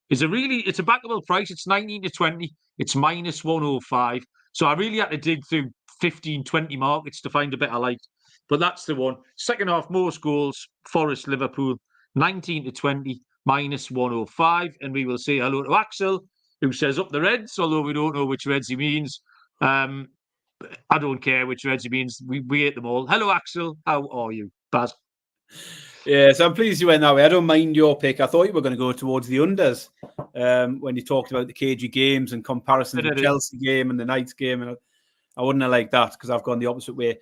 it's a backable price. It's 19-20. It's minus 105. So I really had to dig through 15, 20 markets to find a bit I liked. But that's the one. Second half, most goals, Forest, Liverpool, 19-20, minus 105. And we will say hello to Axel, who says up the Reds, although we don't know which Reds he means. I don't care which Reds he means. We hate them all. Hello, Axel. How are you, Baz? Yeah, so I'm pleased you went that way. I don't mind your pick. I thought you were going to go towards the unders when you talked about the cagey games and comparisons with the Chelsea game and the Knights game. And I wouldn't have liked that, because I've gone the opposite way.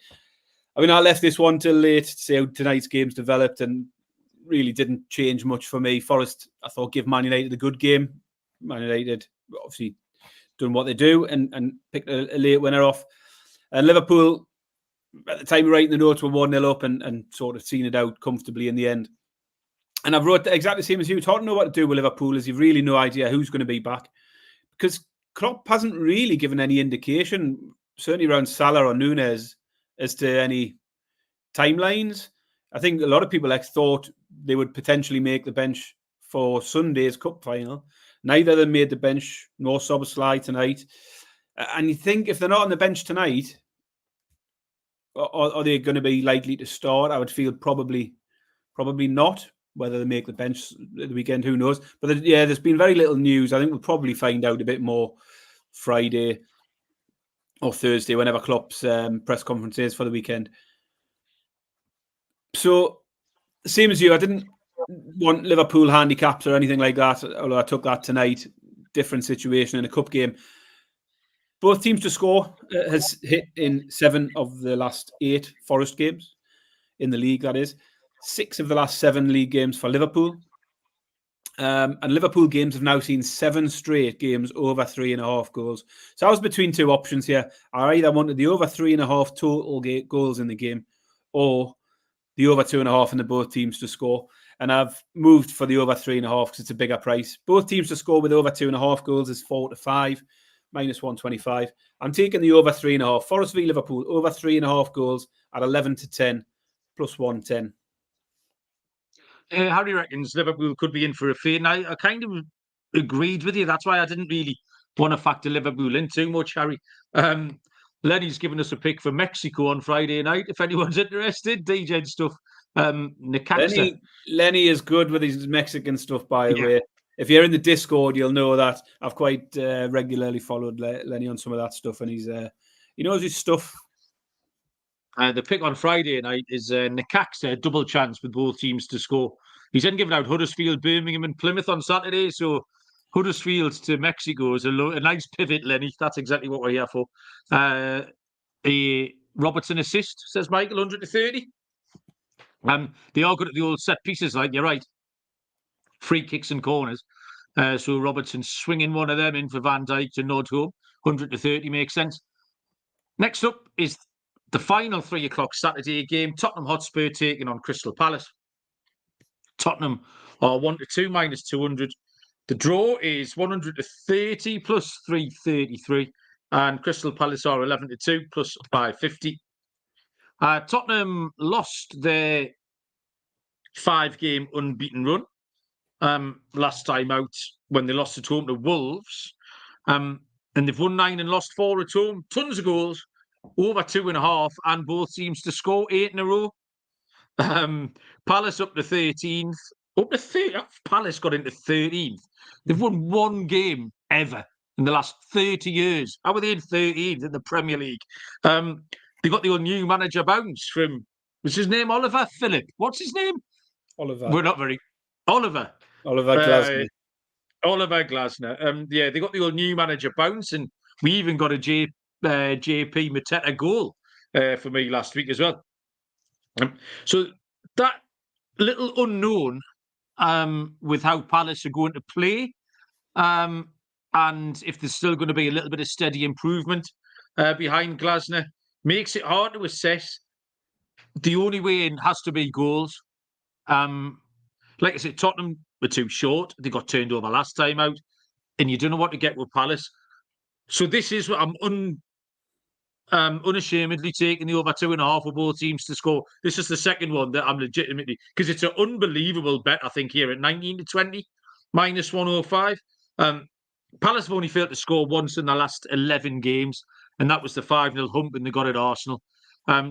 I mean, I left this one till late to see how tonight's games developed, and really didn't change much for me. Forest, I thought, give Man United a good game. Man United obviously done what they do and picked a late winner off. And Liverpool, at the time of writing the notes, were 1-0 up and sort of seen it out comfortably in the end. And I've wrote exactly the same as you. It's hard to know what to do with Liverpool, as you've really no idea who's going to be back, because Klopp hasn't really given any indication, certainly around Salah or Núñez, as to any timelines. I think a lot of people thought they would potentially make the bench for Sunday's cup final. Neither of them made the bench, nor Szoboszlai tonight. And you think if they're not on the bench tonight, are they going to be likely to start? I would feel probably not. Whether they make the bench at the weekend, who knows? But there's been very little news. I think we'll probably find out a bit more Friday or Thursday, whenever Klopp's press conference is for the weekend. So, same as you, I didn't want Liverpool handicaps or anything like that, although I took that tonight. Different situation in a cup game. Both teams to score has hit in 7 of the last 8 Forest games in the league, that is. 6 of the last 7 league games for Liverpool. And Liverpool games have now seen 7 straight games over 3.5 goals. So I was between 2 options here. I either wanted the over 3.5 total goals in the game or the over 2.5 in the both teams to score. And I've moved for the over 3.5 because it's a bigger price. Both teams to score with over 2.5 goals is 4-5, minus 125. I'm taking the over 3.5. Forest v Liverpool, over 3.5 goals at 11-10, plus 110. Harry reckons Liverpool could be in for a fade. And I kind of agreed with you. That's why I didn't really want to factor Liverpool in too much, Harry. Lenny's given us a pick for Mexico on Friday night. If anyone's interested, DJ stuff. Newcastle. Lenny is good with his Mexican stuff, by the way. If you're in the Discord, you'll know that I've quite regularly followed Lenny on some of that stuff, and he knows his stuff. The pick on Friday night is Necaxa, double chance with both teams to score. He's then given out Huddersfield, Birmingham and Plymouth on Saturday. So Huddersfield to Mexico is a nice pivot, Lenny. That's exactly what we're here for. A Robertson assist, says Michael, 100-30. They are good at the old set pieces, like you're right. Free kicks and corners. So Robertson swinging one of them in for Van Dijk to nod home. 100-30 makes sense. Next up is the final 3 o'clock Saturday game. Tottenham Hotspur taking on Crystal Palace. Tottenham are 1-2, minus 200. The draw is 130 plus 333. And Crystal Palace are 11-2 plus 550. Tottenham lost their 5-game unbeaten run last time out when they lost at home to Wolves. And they've won 9 and lost 4 at home. Tons of goals, over 2.5, and both teams to score 8 in a row. Palace up to 13th. Palace got into 13th. They've won 1 game ever in the last 30 years. How are they in 13th in the Premier League? They got the new manager bounce from, what's his name? Oliver Philip. What's his name? Oliver. We're not very. Oliver Glasner. Oliver Glasner. They got the old new manager bounce, and we even got a JP Mateta goal for me last week as well. So that little unknown with how Palace are going to play, and if there's still going to be a little bit of steady improvement behind Glasner, makes it hard to assess. The only way in has to be goals. Like I said, Tottenham were too short. They got turned over last time out, and you don't know what to get with Palace. So this is what I'm unashamedly taking the over 2.5 for both teams to score. This is the second one that I'm legitimately, because it's an unbelievable bet, I think, here at 19-20, minus 105. Palace have only failed to score once in the last 11 games, and that was the 5-0 hump and they got at Arsenal.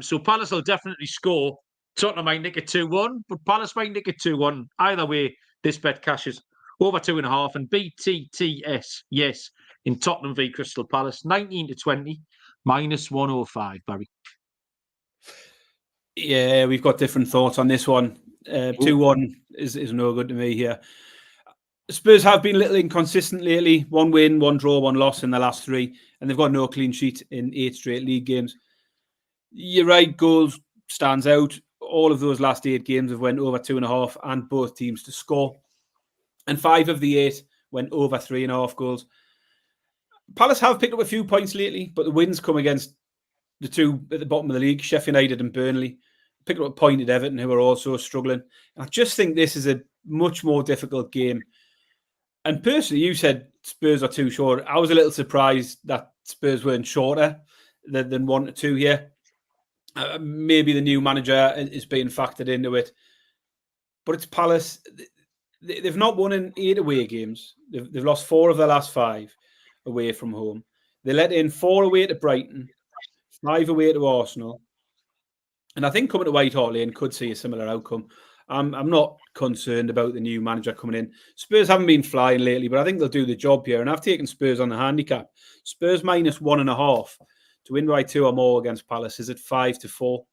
So Palace will definitely score. Tottenham might nick a 2-1, but Palace might nick a 2-1. Either way, this bet cashes. Over 2.5 and BTTS, yes, in Tottenham v Crystal Palace, 19-20, minus 105, Barry. Yeah, we've got different thoughts on this one. 2-1 is no good to me here. Spurs have been a little inconsistent lately. 1 win, 1 draw, 1 loss in the last 3, and they've got no clean sheet in 8 straight league games. You're right, goals stands out. All of those last 8 games have went over 2.5 and both teams to score. And 5 of the 8 went over 3.5 goals. Palace have picked up a few points lately, but the wins come against the 2 at the bottom of the league, Sheffield United and Burnley. Picked up a point at Everton, who are also struggling. I just think this is a much more difficult game. And personally, you said Spurs are too short. I was a little surprised that Spurs weren't shorter than 1-2 here. Maybe the new manager is being factored into it. But it's Palace. They've not won in 8 away games. They've lost 4 of their last 5 away from home. They let in 4 away to Brighton, 5 away to Arsenal, And I think coming to White Hart Lane could see a similar outcome. I'm not concerned about the new manager coming in. Spurs haven't been flying lately, but I think they'll do the job here. And I've taken Spurs on the handicap. Spurs -1.5 to win by 2 or more against Palace is at 5-4.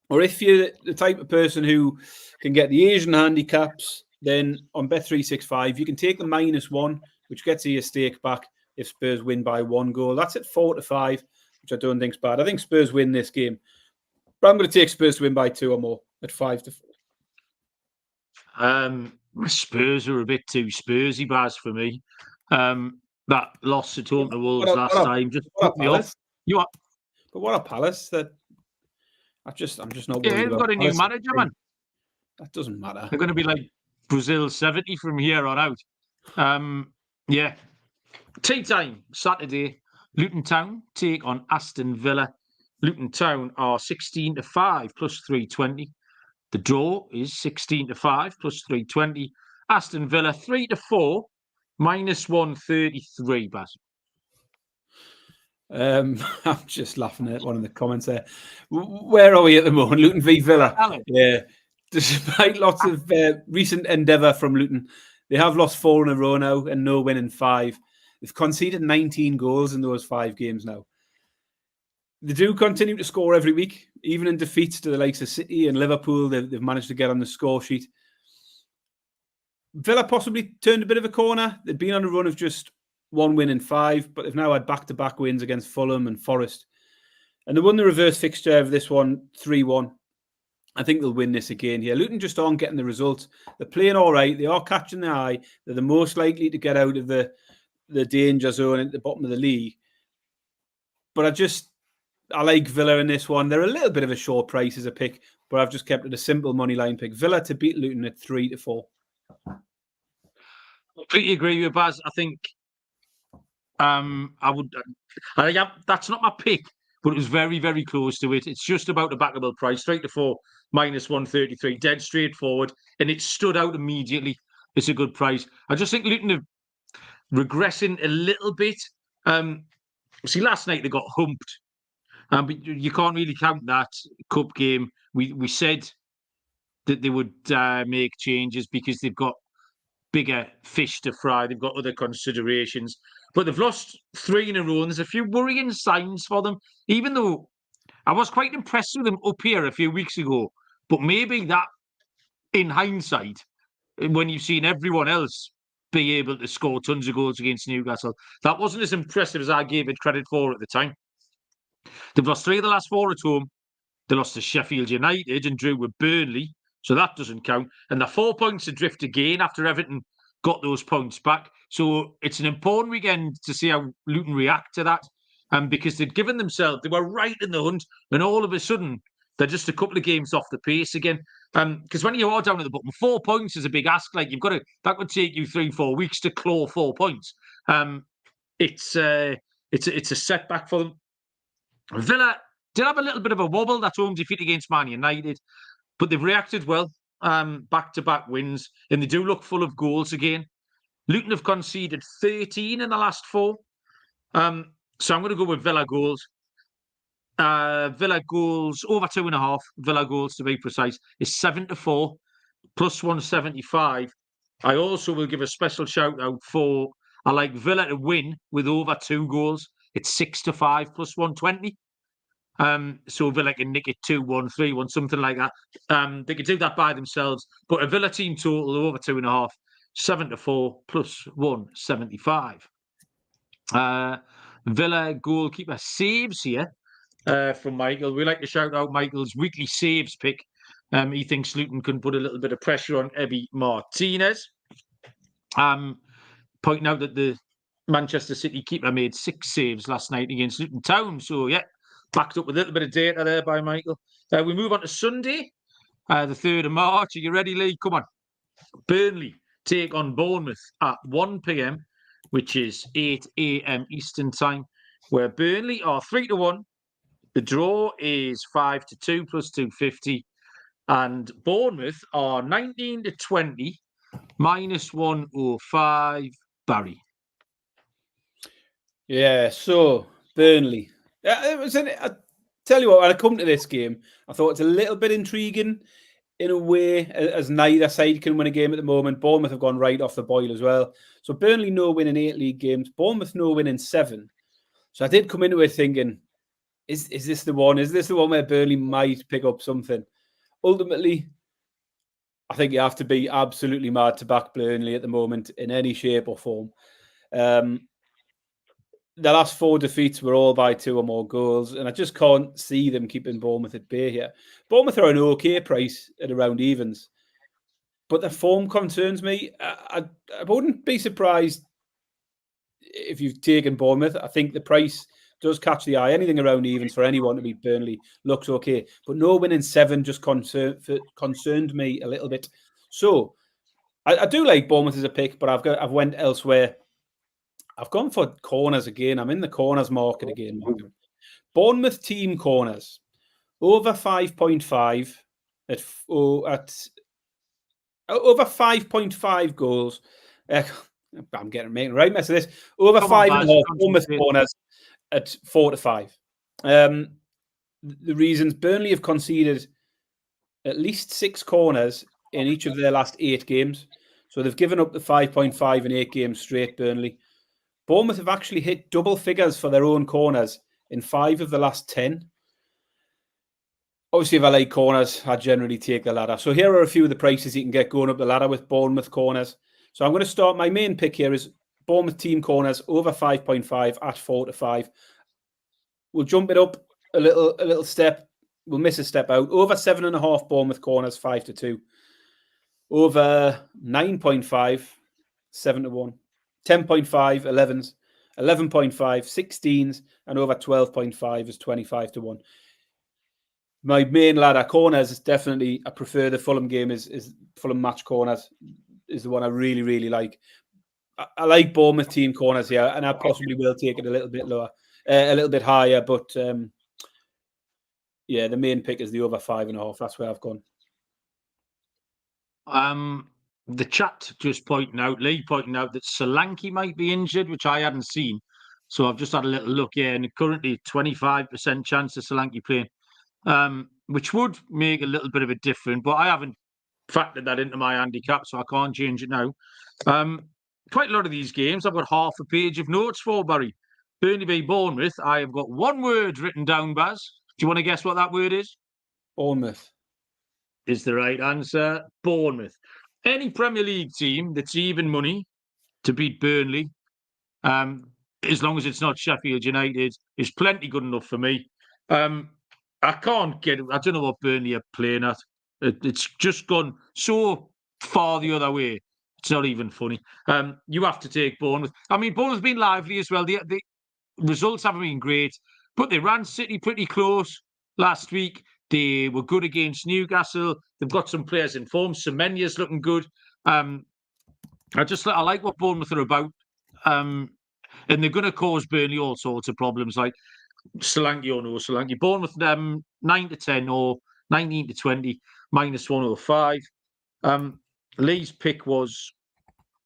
Or if you're the type of person who can get the Asian handicaps, then on Bet365, you can take the -1, which gets you your stake back if Spurs win by 1 goal. That's at 4-5, which I don't think's bad. I think Spurs win this game. But I'm going to take Spurs to win by 2 or more at 5-4. Spurs are a bit too Spursy, Baz, for me. That loss at home to Wolves last time just put me off. But what a Palace that I'm just not worried about. They've got a new manager, man. That doesn't matter. They're going to be like Brazil 70 from here on out. Yeah. Tea time, Saturday. Luton Town take on Aston Villa. Luton Town are 16-5 plus 320. The draw is 16-5 plus 320. Aston Villa 3-4 -133. Baz. I'm just laughing at one of the comments there. Where are we at the moment? Luton v Villa. Yeah. Despite lots of recent endeavour from Luton, they have lost 4 in a row now and no win in 5. They've conceded 19 goals in those 5 games now. They do continue to score every week, even in defeats to the likes of City and Liverpool. They've managed to get on the score sheet. Villa possibly turned a bit of a corner. They'd been on a run of just 1 win in 5, but they've now had back-to-back wins against Fulham and Forest. And they won the reverse fixture of this one 3-1. I think they'll win this again here. Luton just aren't getting the results. They're playing all right. They are catching the eye. They're the most likely to get out of the danger zone at the bottom of the league. But I like Villa in this one. They're a little bit of a short price as a pick, but I've just kept it a simple money line pick. Villa to beat Luton at 3-4. I completely agree with Baz. I think that's not my pick, but it was very, very close to it. It's just about a backable price, 3-4 -133, dead straightforward, and it stood out immediately. It's a good price. I just think Luton are regressing a little bit. See, last night they got humped. But you can't really count that cup game. We said that they would make changes because they've got bigger fish to fry. They've got other considerations. But they've lost 3 in a row, and there's a few worrying signs for them, even though I was quite impressed with them up here a few weeks ago. But maybe that, in hindsight, when you've seen everyone else be able to score tons of goals against Newcastle, that wasn't as impressive as I gave it credit for at the time. They've lost 3 of the last 4 at home. They lost to Sheffield United and drew with Burnley, so that doesn't count. And they're 4 points adrift again after Everton got those points back. So it's an important weekend to see how Luton react to that. Because they'd given themselves, they were right in the hunt, and all of a sudden, they're just a couple of games off the pace again. Because when you are down at the bottom, 4 points is a big ask. Like that would take you 3-4 weeks to claw 4 points. It's a setback for them. Villa did have a little bit of a wobble, that home defeat against Man United, but they've reacted well, back-to-back wins, and they do look full of goals again. Luton have conceded 13 in the last 4. So I'm going to go with Villa goals. Villa goals, over 2.5, Villa goals to be precise, is 7-4, plus 175. I also will give a special shout-out for, I like Villa to win with over 2 goals. It's 6-5 plus 120. So Villa can nick it 2-1, 3-1, something like that. They could do that by themselves. But a Villa team total over 2.5, 7-4 plus 175. Villa goalkeeper saves here from Michael. We like to shout out Michael's weekly saves pick. He thinks Luton can put a little bit of pressure on Ebi Martinez. Pointing out that the Manchester City keeper made 6 saves last night against Luton Town. So, yeah, backed up with a little bit of data there by Michael. We move on to Sunday, the 3rd of March. Are you ready, Lee? Come on. Burnley take on Bournemouth at 1 p.m, which is 8 a.m. Eastern time, where Burnley are 3-1. The draw is 5-2 plus 250. And Bournemouth are 19-20, minus 105. Barry. Yeah, so Burnley. It was tell you what, when I come to this game, I thought it's a little bit intriguing in a way, as neither side can win a game at the moment. Bournemouth have gone right off the boil as well. So Burnley no win in 8 league games. Bournemouth no win in 7. So I did come into it thinking, is this the one? Is this the one where Burnley might pick up something? Ultimately, I think you have to be absolutely mad to back Burnley at the moment in any shape or form. The last 4 defeats were all by 2 or more goals, and I just can't see them keeping Bournemouth at bay here. Bournemouth are an okay price at around evens, but the form concerns me. I wouldn't be surprised if you've taken Bournemouth. I think the price does catch the eye. Anything around evens for anyone to beat Burnley looks okay, but no win in 7 just concerned me a little bit. So I do like Bournemouth as a pick, but I've went elsewhere. I've gone for corners again. I'm in the corners market again. Bournemouth team corners over 5.5 at over 5.5 goals. I'm making right mess of this. Over 5.5 Bournemouth corners at 4 to 5. The reasons: Burnley have conceded at least 6 corners in each of their last 8 games. So they've given up the 5.5 in 8 games straight, Burnley. Bournemouth have actually hit double figures for their own corners in 5 of the last 10. Obviously, if I like corners, I generally take the ladder. So here are a few of the prices you can get going up the ladder with Bournemouth corners. So I'm going to start. My main pick here is Bournemouth team corners over 5.5 at 4 to 5. We'll jump it up a little step. We'll miss a step out. Over 7.5 Bournemouth corners, 5 to 2. Over 9.5, 7 to 1. 10.5, 11s, 11.5, 16s, and over 12.5 is 25 to 1. My main ladder corners is definitely, I prefer the Fulham game, is Fulham match corners, is the one I really, really like. I like Bournemouth team corners here, and I possibly will take it a little bit lower, a little bit higher, but yeah, the main pick is the over 5.5. That's where I've gone. The chat just Lee pointing out that Solanke might be injured, which I hadn't seen. So I've just had a little look here, and currently 25% chance of Solanke playing, which would make a little bit of a difference, but I haven't factored that into my handicap, so I can't change it now. Quite a lot of these games, I've got half a page of notes for, Barry. Burnley v Bournemouth, I have got one word written down, Baz. Do you want to guess what that word is? Bournemouth is the right answer. Bournemouth. Any Premier League team that's even money to beat Burnley, as long as it's not Sheffield United, is plenty good enough for me. I can't get it. I don't know what Burnley are playing at. It's just gone so far the other way. It's not even funny. You have to take Bournemouth. I mean, Bournemouth have been lively as well. The results haven't been great, but they ran City pretty close last week. They were good against Newcastle. They've got some players in form. Semenya's looking good. I like what Bournemouth are about. And they're going to cause Burnley all sorts of problems, like Solanke or no Solanke. Bournemouth 9 to 10 or 19 to 20, minus 105. Lee's pick was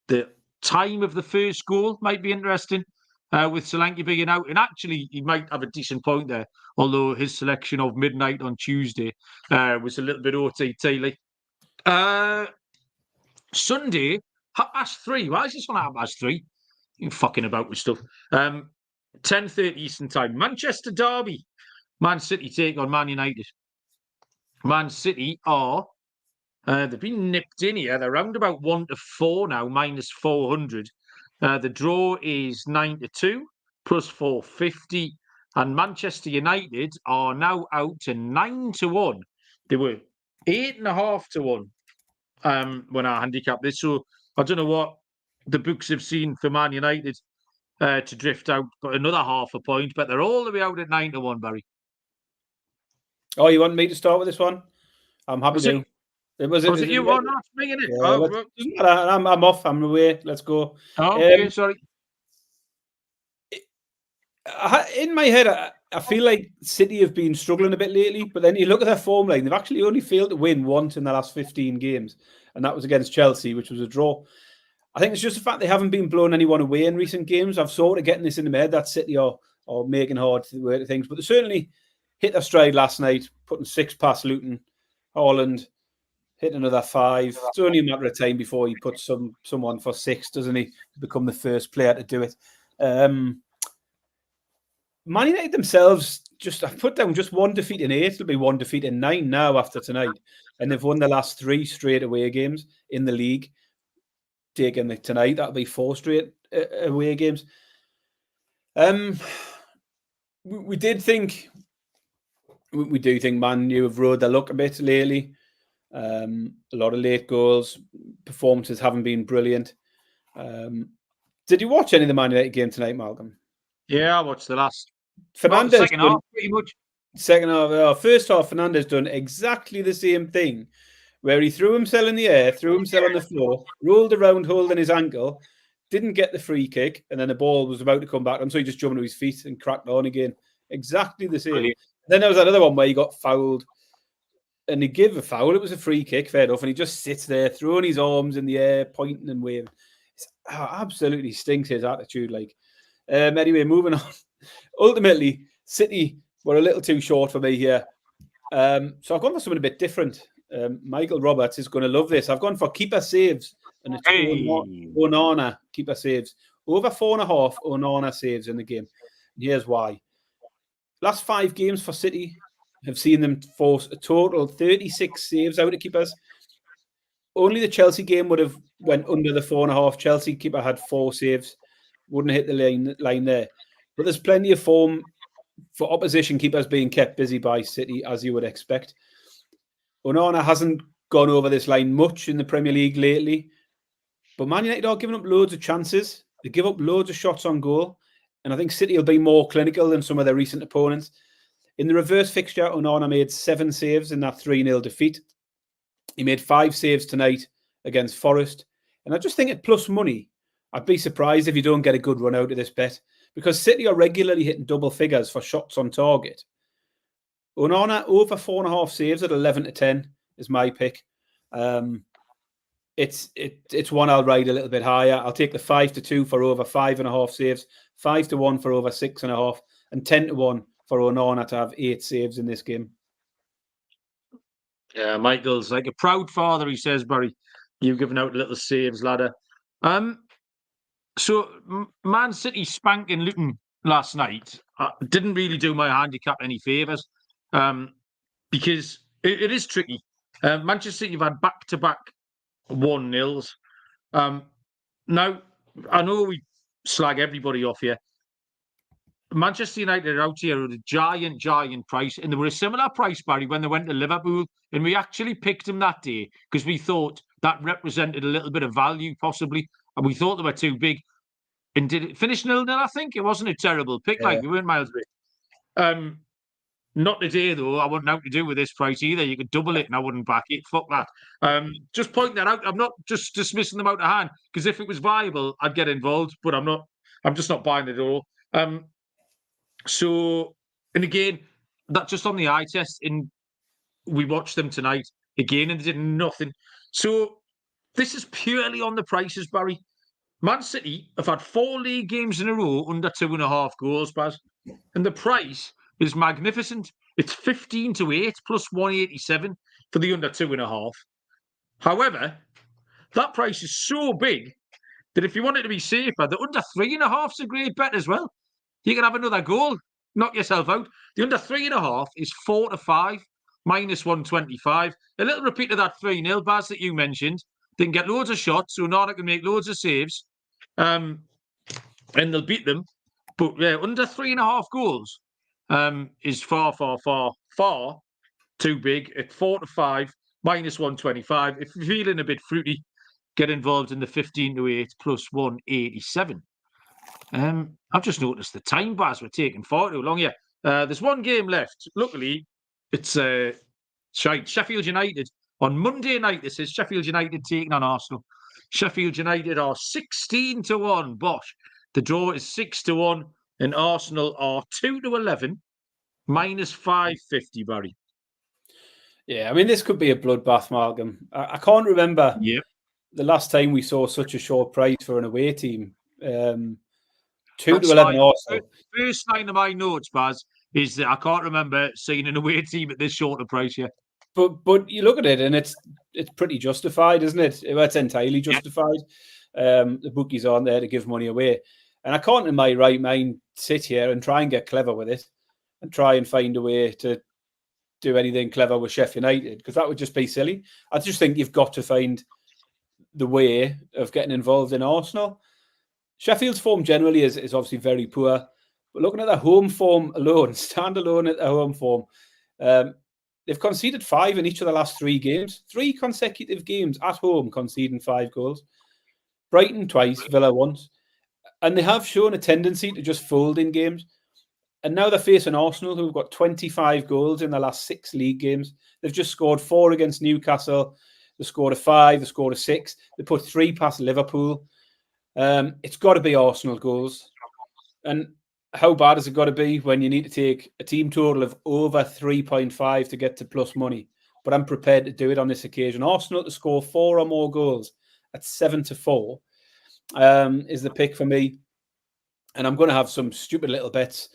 the time of the first goal might be interesting. With Solanke being out, and actually he might have a decent point there, although his selection of midnight on Tuesday was a little bit OTT. Sunday, 3:30. Why is this on 3:30? You're fucking about with stuff. 10:30 Eastern Time. Manchester derby. Man City take on Man United. Man City are they've been nipped in here. They're around about 1 to 4 now, minus 400. The draw is 9 to 2, plus 450. And Manchester United are now out to 9 to 1. They were 8.5 to 1 when I handicapped this. So I don't know what the books have seen for Man United to drift out, got another half a point, but they're all the way out at 9 to 1, Barry. Oh, you want me to start with this one? I'm happy to. Was it you or not? Me, innit? Yeah, I'm off. I'm away. Let's go. Oh, okay, sorry. In my head, I feel like City have been struggling a bit lately, but then you look at their form line, they've actually only failed to win once in the last 15 games, and that was against Chelsea, which was a draw. I think it's just the fact they haven't been blowing anyone away in recent games. I've sort of getting this in my head that City are making hard to work things, but they're certainly hit their stride last night, putting 6 past Luton. Haaland hit another 5. It's only a matter of time before he puts someone for 6, doesn't he? To become the first player to do it. Man United themselves, I've put down just 1 defeat in 8. It'll be 1 defeat in 9 now after tonight. And they've won the last 3 straight away games in the league. Taking tonight, that'll be 4 straight away games. We do think Man U have rode their luck a bit lately. A lot of late goals. Performances haven't been brilliant. Did you watch any of the Man United game tonight, Malcolm? Yeah, I watched the last. Fernandes second half, pretty much. Second half. First half, Fernandes done exactly the same thing, where he threw himself in the air, threw himself on the floor, rolled around holding his ankle, didn't get the free kick, and then the ball was about to come back, and so he just jumped to his feet and cracked on again. Exactly the same. Brilliant. Then there was another one where he got fouled, and he gave a foul. It was a free kick, fair enough, and he just sits there, throwing his arms in the air, pointing and waving. Absolutely stinks, his attitude. Anyway, moving on. Ultimately, City were a little too short for me here. So I've gone for something a bit different. Michael Roberts is going to love this. I've gone for keeper saves, and it's Onana keeper saves. Over 4.5 Onana saves in the game. And here's why. Last 5 games for City have seen them force a total 36 saves out of keepers. Only the Chelsea game would have went under the 4.5. Chelsea keeper had 4 saves. Wouldn't hit the line there. But there's plenty of form for opposition keepers being kept busy by City, as you would expect. Onana hasn't gone over this line much in the Premier League lately. But Man United are giving up loads of chances. They give up loads of shots on goal. And I think City will be more clinical than some of their recent opponents. In the reverse fixture, Onana made 7 saves in that 3-0 defeat. He made 5 saves tonight against Forest. And I just think at plus money, I'd be surprised if you don't get a good run out of this bet, because City are regularly hitting double figures for shots on target. Onana over 4.5 saves at 11-10 is my pick. It's one I'll ride a little bit higher. I'll take the 5-2 for over 5.5 saves, 5-1 for over 6.5, and 10-1 for Onana to have 8 saves in this game. Yeah, Michael's like a proud father, he says, Barry. You've given out a little saves ladder. So Man City spanking Luton last night didn't really do my handicap any favours, because it is tricky. Manchester City have had back-to-back 1-0s. Now, I know we slag everybody off here. Manchester United are out here at a giant price, and they were a similar price, Barry, when they went to Liverpool, and we actually picked them that day because we thought that represented a little bit of value, possibly, and we thought they were too big. And did it finish 0-0, I think? It wasn't a terrible pick, we weren't miles away. Not today, though. I wouldn't know what to do with this price either. You could double it and I wouldn't back it. Fuck that. Just pointing that out. I'm not just dismissing them out of hand, because if it was viable, I'd get involved, but I'm not. I'm just not buying it at all. So, and again, that just on the eye test, and we watched them tonight again and they did nothing. So this is purely on the prices, Barry. Man City have had 4 league games in a row under 2.5 goals, Baz. And the price is magnificent. It's 15-8 plus 187 for the under 2.5. However, that price is so big that if you want it to be safer, the under 3.5 is a great bet as well. You can have another goal, knock yourself out. The under 3.5 is 4-5, minus 125. A little repeat of that 3-0, Baz, that you mentioned. They can get loads of shots, so Onana can make loads of saves, and they'll beat them. But yeah, under 3.5 goals is far too big. At 4-5, minus 125. If you're feeling a bit fruity, get involved in the 15-8 plus 187. I've just noticed the time, Baz, we're taking far too long here. There's 1 game left. Luckily, it's Sheffield United. On Monday night, this is Sheffield United taking on Arsenal. Sheffield United are 16-1, Bosh. The draw is 6-1, and Arsenal are 2-11, minus 550, Barry. Yeah, I mean, this could be a bloodbath, Malcolm. I can't remember the last time we saw such a short price for an away team. 2-11 Arsenal. First line of my notes, Baz. is that I can't remember seeing an away team at this short a price yet. But you look at it and it's pretty justified, isn't it? It's entirely justified. The bookies aren't there to give money away. And I can't in my right mind sit here and try and get clever with it and try and find a way to do anything clever with Sheff United, because that would just be silly. I just think you've got to find the way of getting involved in Arsenal. Sheffield's form generally is obviously very poor, but looking at their home form alone, standalone at their home form, they've conceded 5 in each of the last 3 games. 3 consecutive games at home conceding 5 goals. Brighton twice, Villa once. And they have shown a tendency to just fold in games. And now they're facing Arsenal, who've got 25 goals in the last 6 league games. They've just scored 4 against Newcastle. They scored a 5. They scored a 6. They put 3 past Liverpool. It's got to be Arsenal goals. And how bad has it got to be when you need to take a team total of over 3.5 to get to plus money? But I'm prepared to do it on this occasion. Arsenal to score 4 or more goals at 7-4 is the pick for me. And I'm going to have some stupid little bets,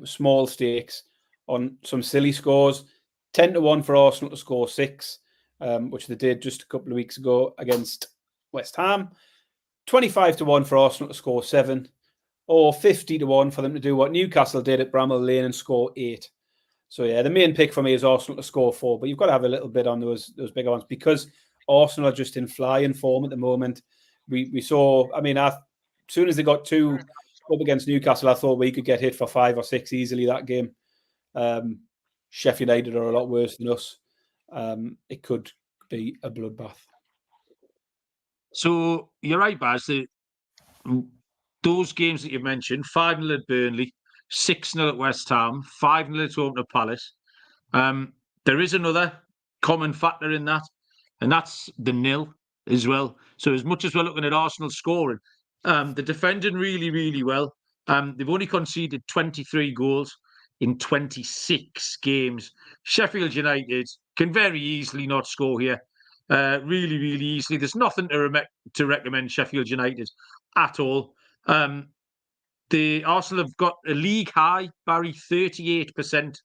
small stakes on some silly scores. 10-1 for Arsenal to score 6, which they did just a couple of weeks ago against West Ham. 25-1 for Arsenal to score 7, or 50-1 for them to do what Newcastle did at Bramall Lane and score 8. So yeah, the main pick for me is Arsenal to score 4, but you've got to have a little bit on those bigger ones because Arsenal are just in flying form at the moment. We saw, I mean, as soon as they got 2 up against Newcastle, I thought we could get hit for 5 or 6 easily that game. Sheffield United are a lot worse than us. It could be a bloodbath. So you're right, Baz. Those games that you mentioned, 5-0 at Burnley, 6-0 at West Ham, 5-0 at home to Palace. There is another common factor in that, and that's the nil as well. So as much as we're looking at Arsenal scoring, they're defending really, really well. They've only conceded 23 goals in 26 games. Sheffield United can very easily not score here. Really, really easily. There's nothing to recommend Sheffield United at all. The Arsenal have got a league high, Barry, 38%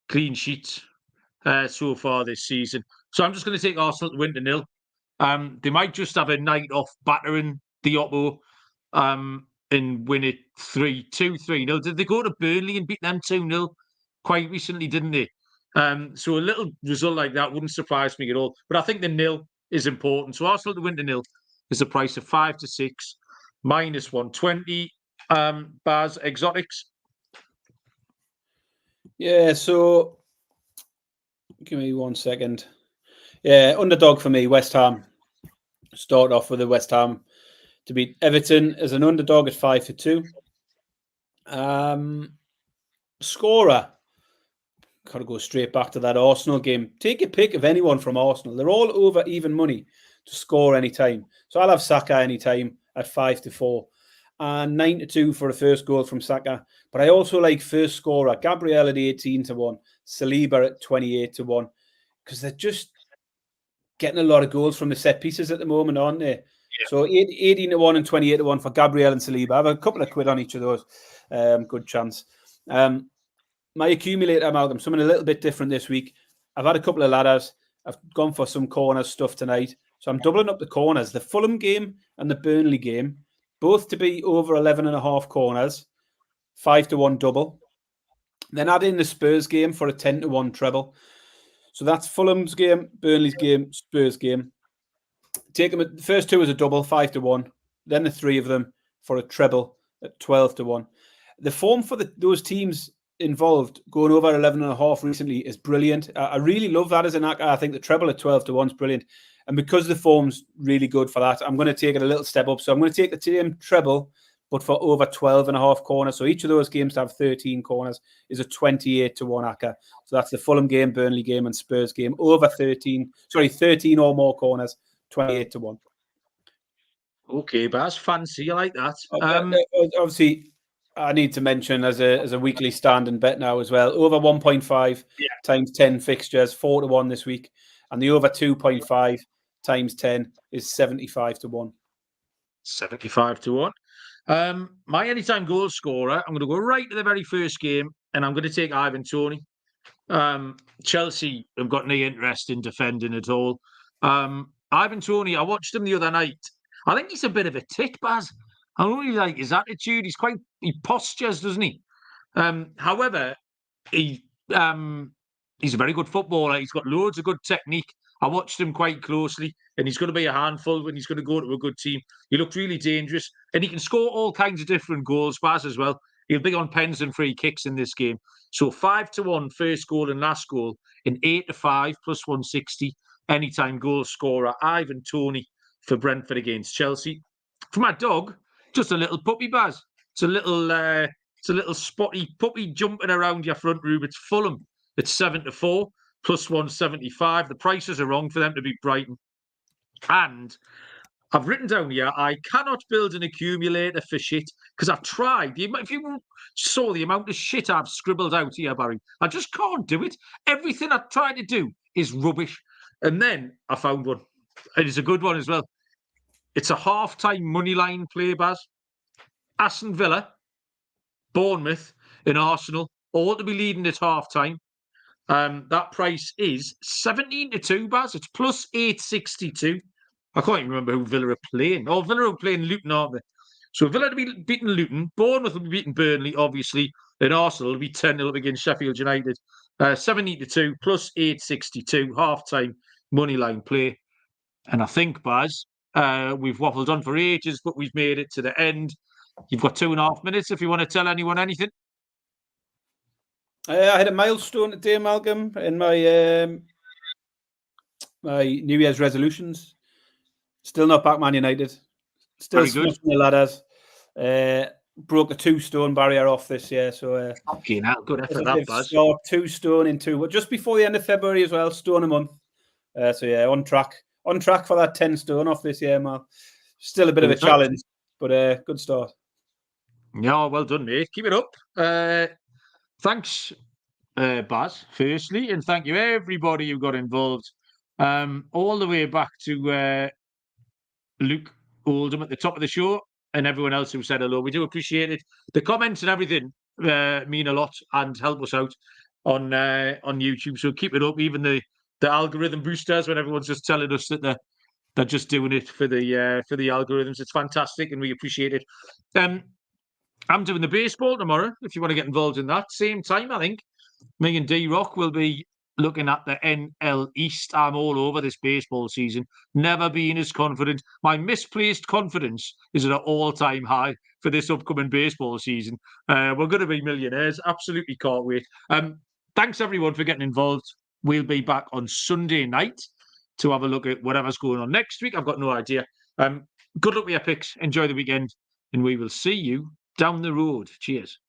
clean sheets so far this season. So I'm just going to take Arsenal to win to 0. They might just have a night off battering the Oppo and win it 3-2, 3-0. Did they go to Burnley and beat them 2-0 quite recently, didn't they? So a little result like that wouldn't surprise me at all. But I think the 0 is important. So Arsenal to win to 0 is the price of 5-6, minus 120. Baz, exotics? Yeah, so give me 1 second. Yeah, underdog for me, West Ham. Start off with the West Ham to beat Everton as an underdog at 5-2. Scorer. Got to go straight back to that Arsenal game. Take a pick of anyone from Arsenal. They're all over even money to score any time. So I'll have Saka anytime at 5-4. And 9-2 for a first goal from Saka. But I also like first scorer, Gabriel at 18-1, Saliba at 28-1. Because they're just getting a lot of goals from the set pieces at the moment, aren't they? Yeah. So 18-1 and 28-1 for Gabriel and Saliba. I have a couple of quid on each of those. Good chance. My accumulator amalgam, something a little bit different this week. I've had a couple of ladders. I've gone for some corners stuff tonight. So I'm doubling up the corners. The Fulham game and the Burnley game, both to be over 11.5 corners, 5-1 double. Then add in the Spurs game for a 10-1 treble. So that's Fulham's game, Burnley's game, Spurs game. Take them. The first 2 as a double, 5-1. Then the 3 of them for a treble at 12-1. The form for those teams involved going over 11.5 recently is brilliant. I really love that as an acca. I think the treble at 12-1 is brilliant. And because the form's really good for that, I'm going to take it a little step up. So I'm going to take the same treble, but for over 12.5 corners. So each of those games to have 13 corners is a 28-1 acca. So that's the Fulham game, Burnley game, and Spurs game. Over 13 or more corners, 28-1. Okay, Baz, fancy. I like that. Obviously, I need to mention as a weekly standing bet now as well. Over 1.5 times 10 fixtures, 4-1 this week. And the over 2.5 times 10 is 75-1. 75-1. My anytime goal scorer, I'm going to go right to the very first game and I'm going to take Ivan Toney. Chelsea have got no interest in defending at all. Ivan Toney, I watched him the other night. I think he's a bit of a tick, Baz. I don't really like his attitude. He postures, doesn't he? However, he's a very good footballer. He's got loads of good technique. I watched him quite closely, and he's going to be a handful when he's going to go to a good team. He looked really dangerous, and he can score all kinds of different goals, Baz, as well. He'll be on pens and free kicks in this game. So 5-1 first goal and last goal, and 8-5 plus 160 anytime goal scorer. Ivan Toney for Brentford against Chelsea. For my dog, just a little puppy, Baz. It's a little spotty puppy jumping around your front room. It's Fulham. It's 7-4 plus 175. The prices are wrong for them to beat Brighton. And I've written down here, I cannot build an accumulator for shit because I've tried. If you saw the amount of shit I've scribbled out here, Barry, I just can't do it. Everything I try to do is rubbish. And then I found one. And it's a good one as well. It's a half-time money line play, Baz. Aston Villa, Bournemouth, and Arsenal, all to be leading at half-time. That price is 17-2, Baz. It's plus 862. I can't even remember who Villa are playing. Oh, Villa are playing Luton, aren't they? So Villa will be beating Luton. Bournemouth will be beating Burnley, obviously. And Arsenal will be 10-0 against Sheffield United. 17-2 plus 862, half-time money line play. And I think, Baz, we've waffled on for ages, but we've made it to the end. You've got 2.5 minutes if you want to tell anyone anything. I had a milestone today, Malcolm, in my my New Year's resolutions. Still not back Man United. Still smashing the ladders. Broke the 2-stone barrier off this year. So fucking hell, good effort that, Baz. 2 stone in 2. But just before the end of February as well, stone a month. So yeah, on track. On track for that 10 stone off this year, Mal. Still a bit of a challenge, but good start. Yeah, well done, mate. Keep it up. Thanks, Baz, firstly, and thank you everybody who got involved. All the way back to Luke Oldham at the top of the show and everyone else who said hello. We do appreciate it. The comments and everything mean a lot and help us out on YouTube. So keep it up. Even the algorithm boosters, when everyone's just telling us that they're just doing it for the algorithms. It's fantastic and we appreciate it. I'm doing the baseball tomorrow. If you want to get involved in that, same time, I think. Me and D-Rock will be looking at the NL East. I'm all over this baseball season. Never been as confident. My misplaced confidence is at an all-time high for this upcoming baseball season. We're going to be millionaires. Absolutely can't wait. Thanks, everyone, for getting involved. We'll be back on Sunday night to have a look at whatever's going on next week. I've got no idea. Good luck with your picks. Enjoy the weekend. And we will see you down the road. Cheers.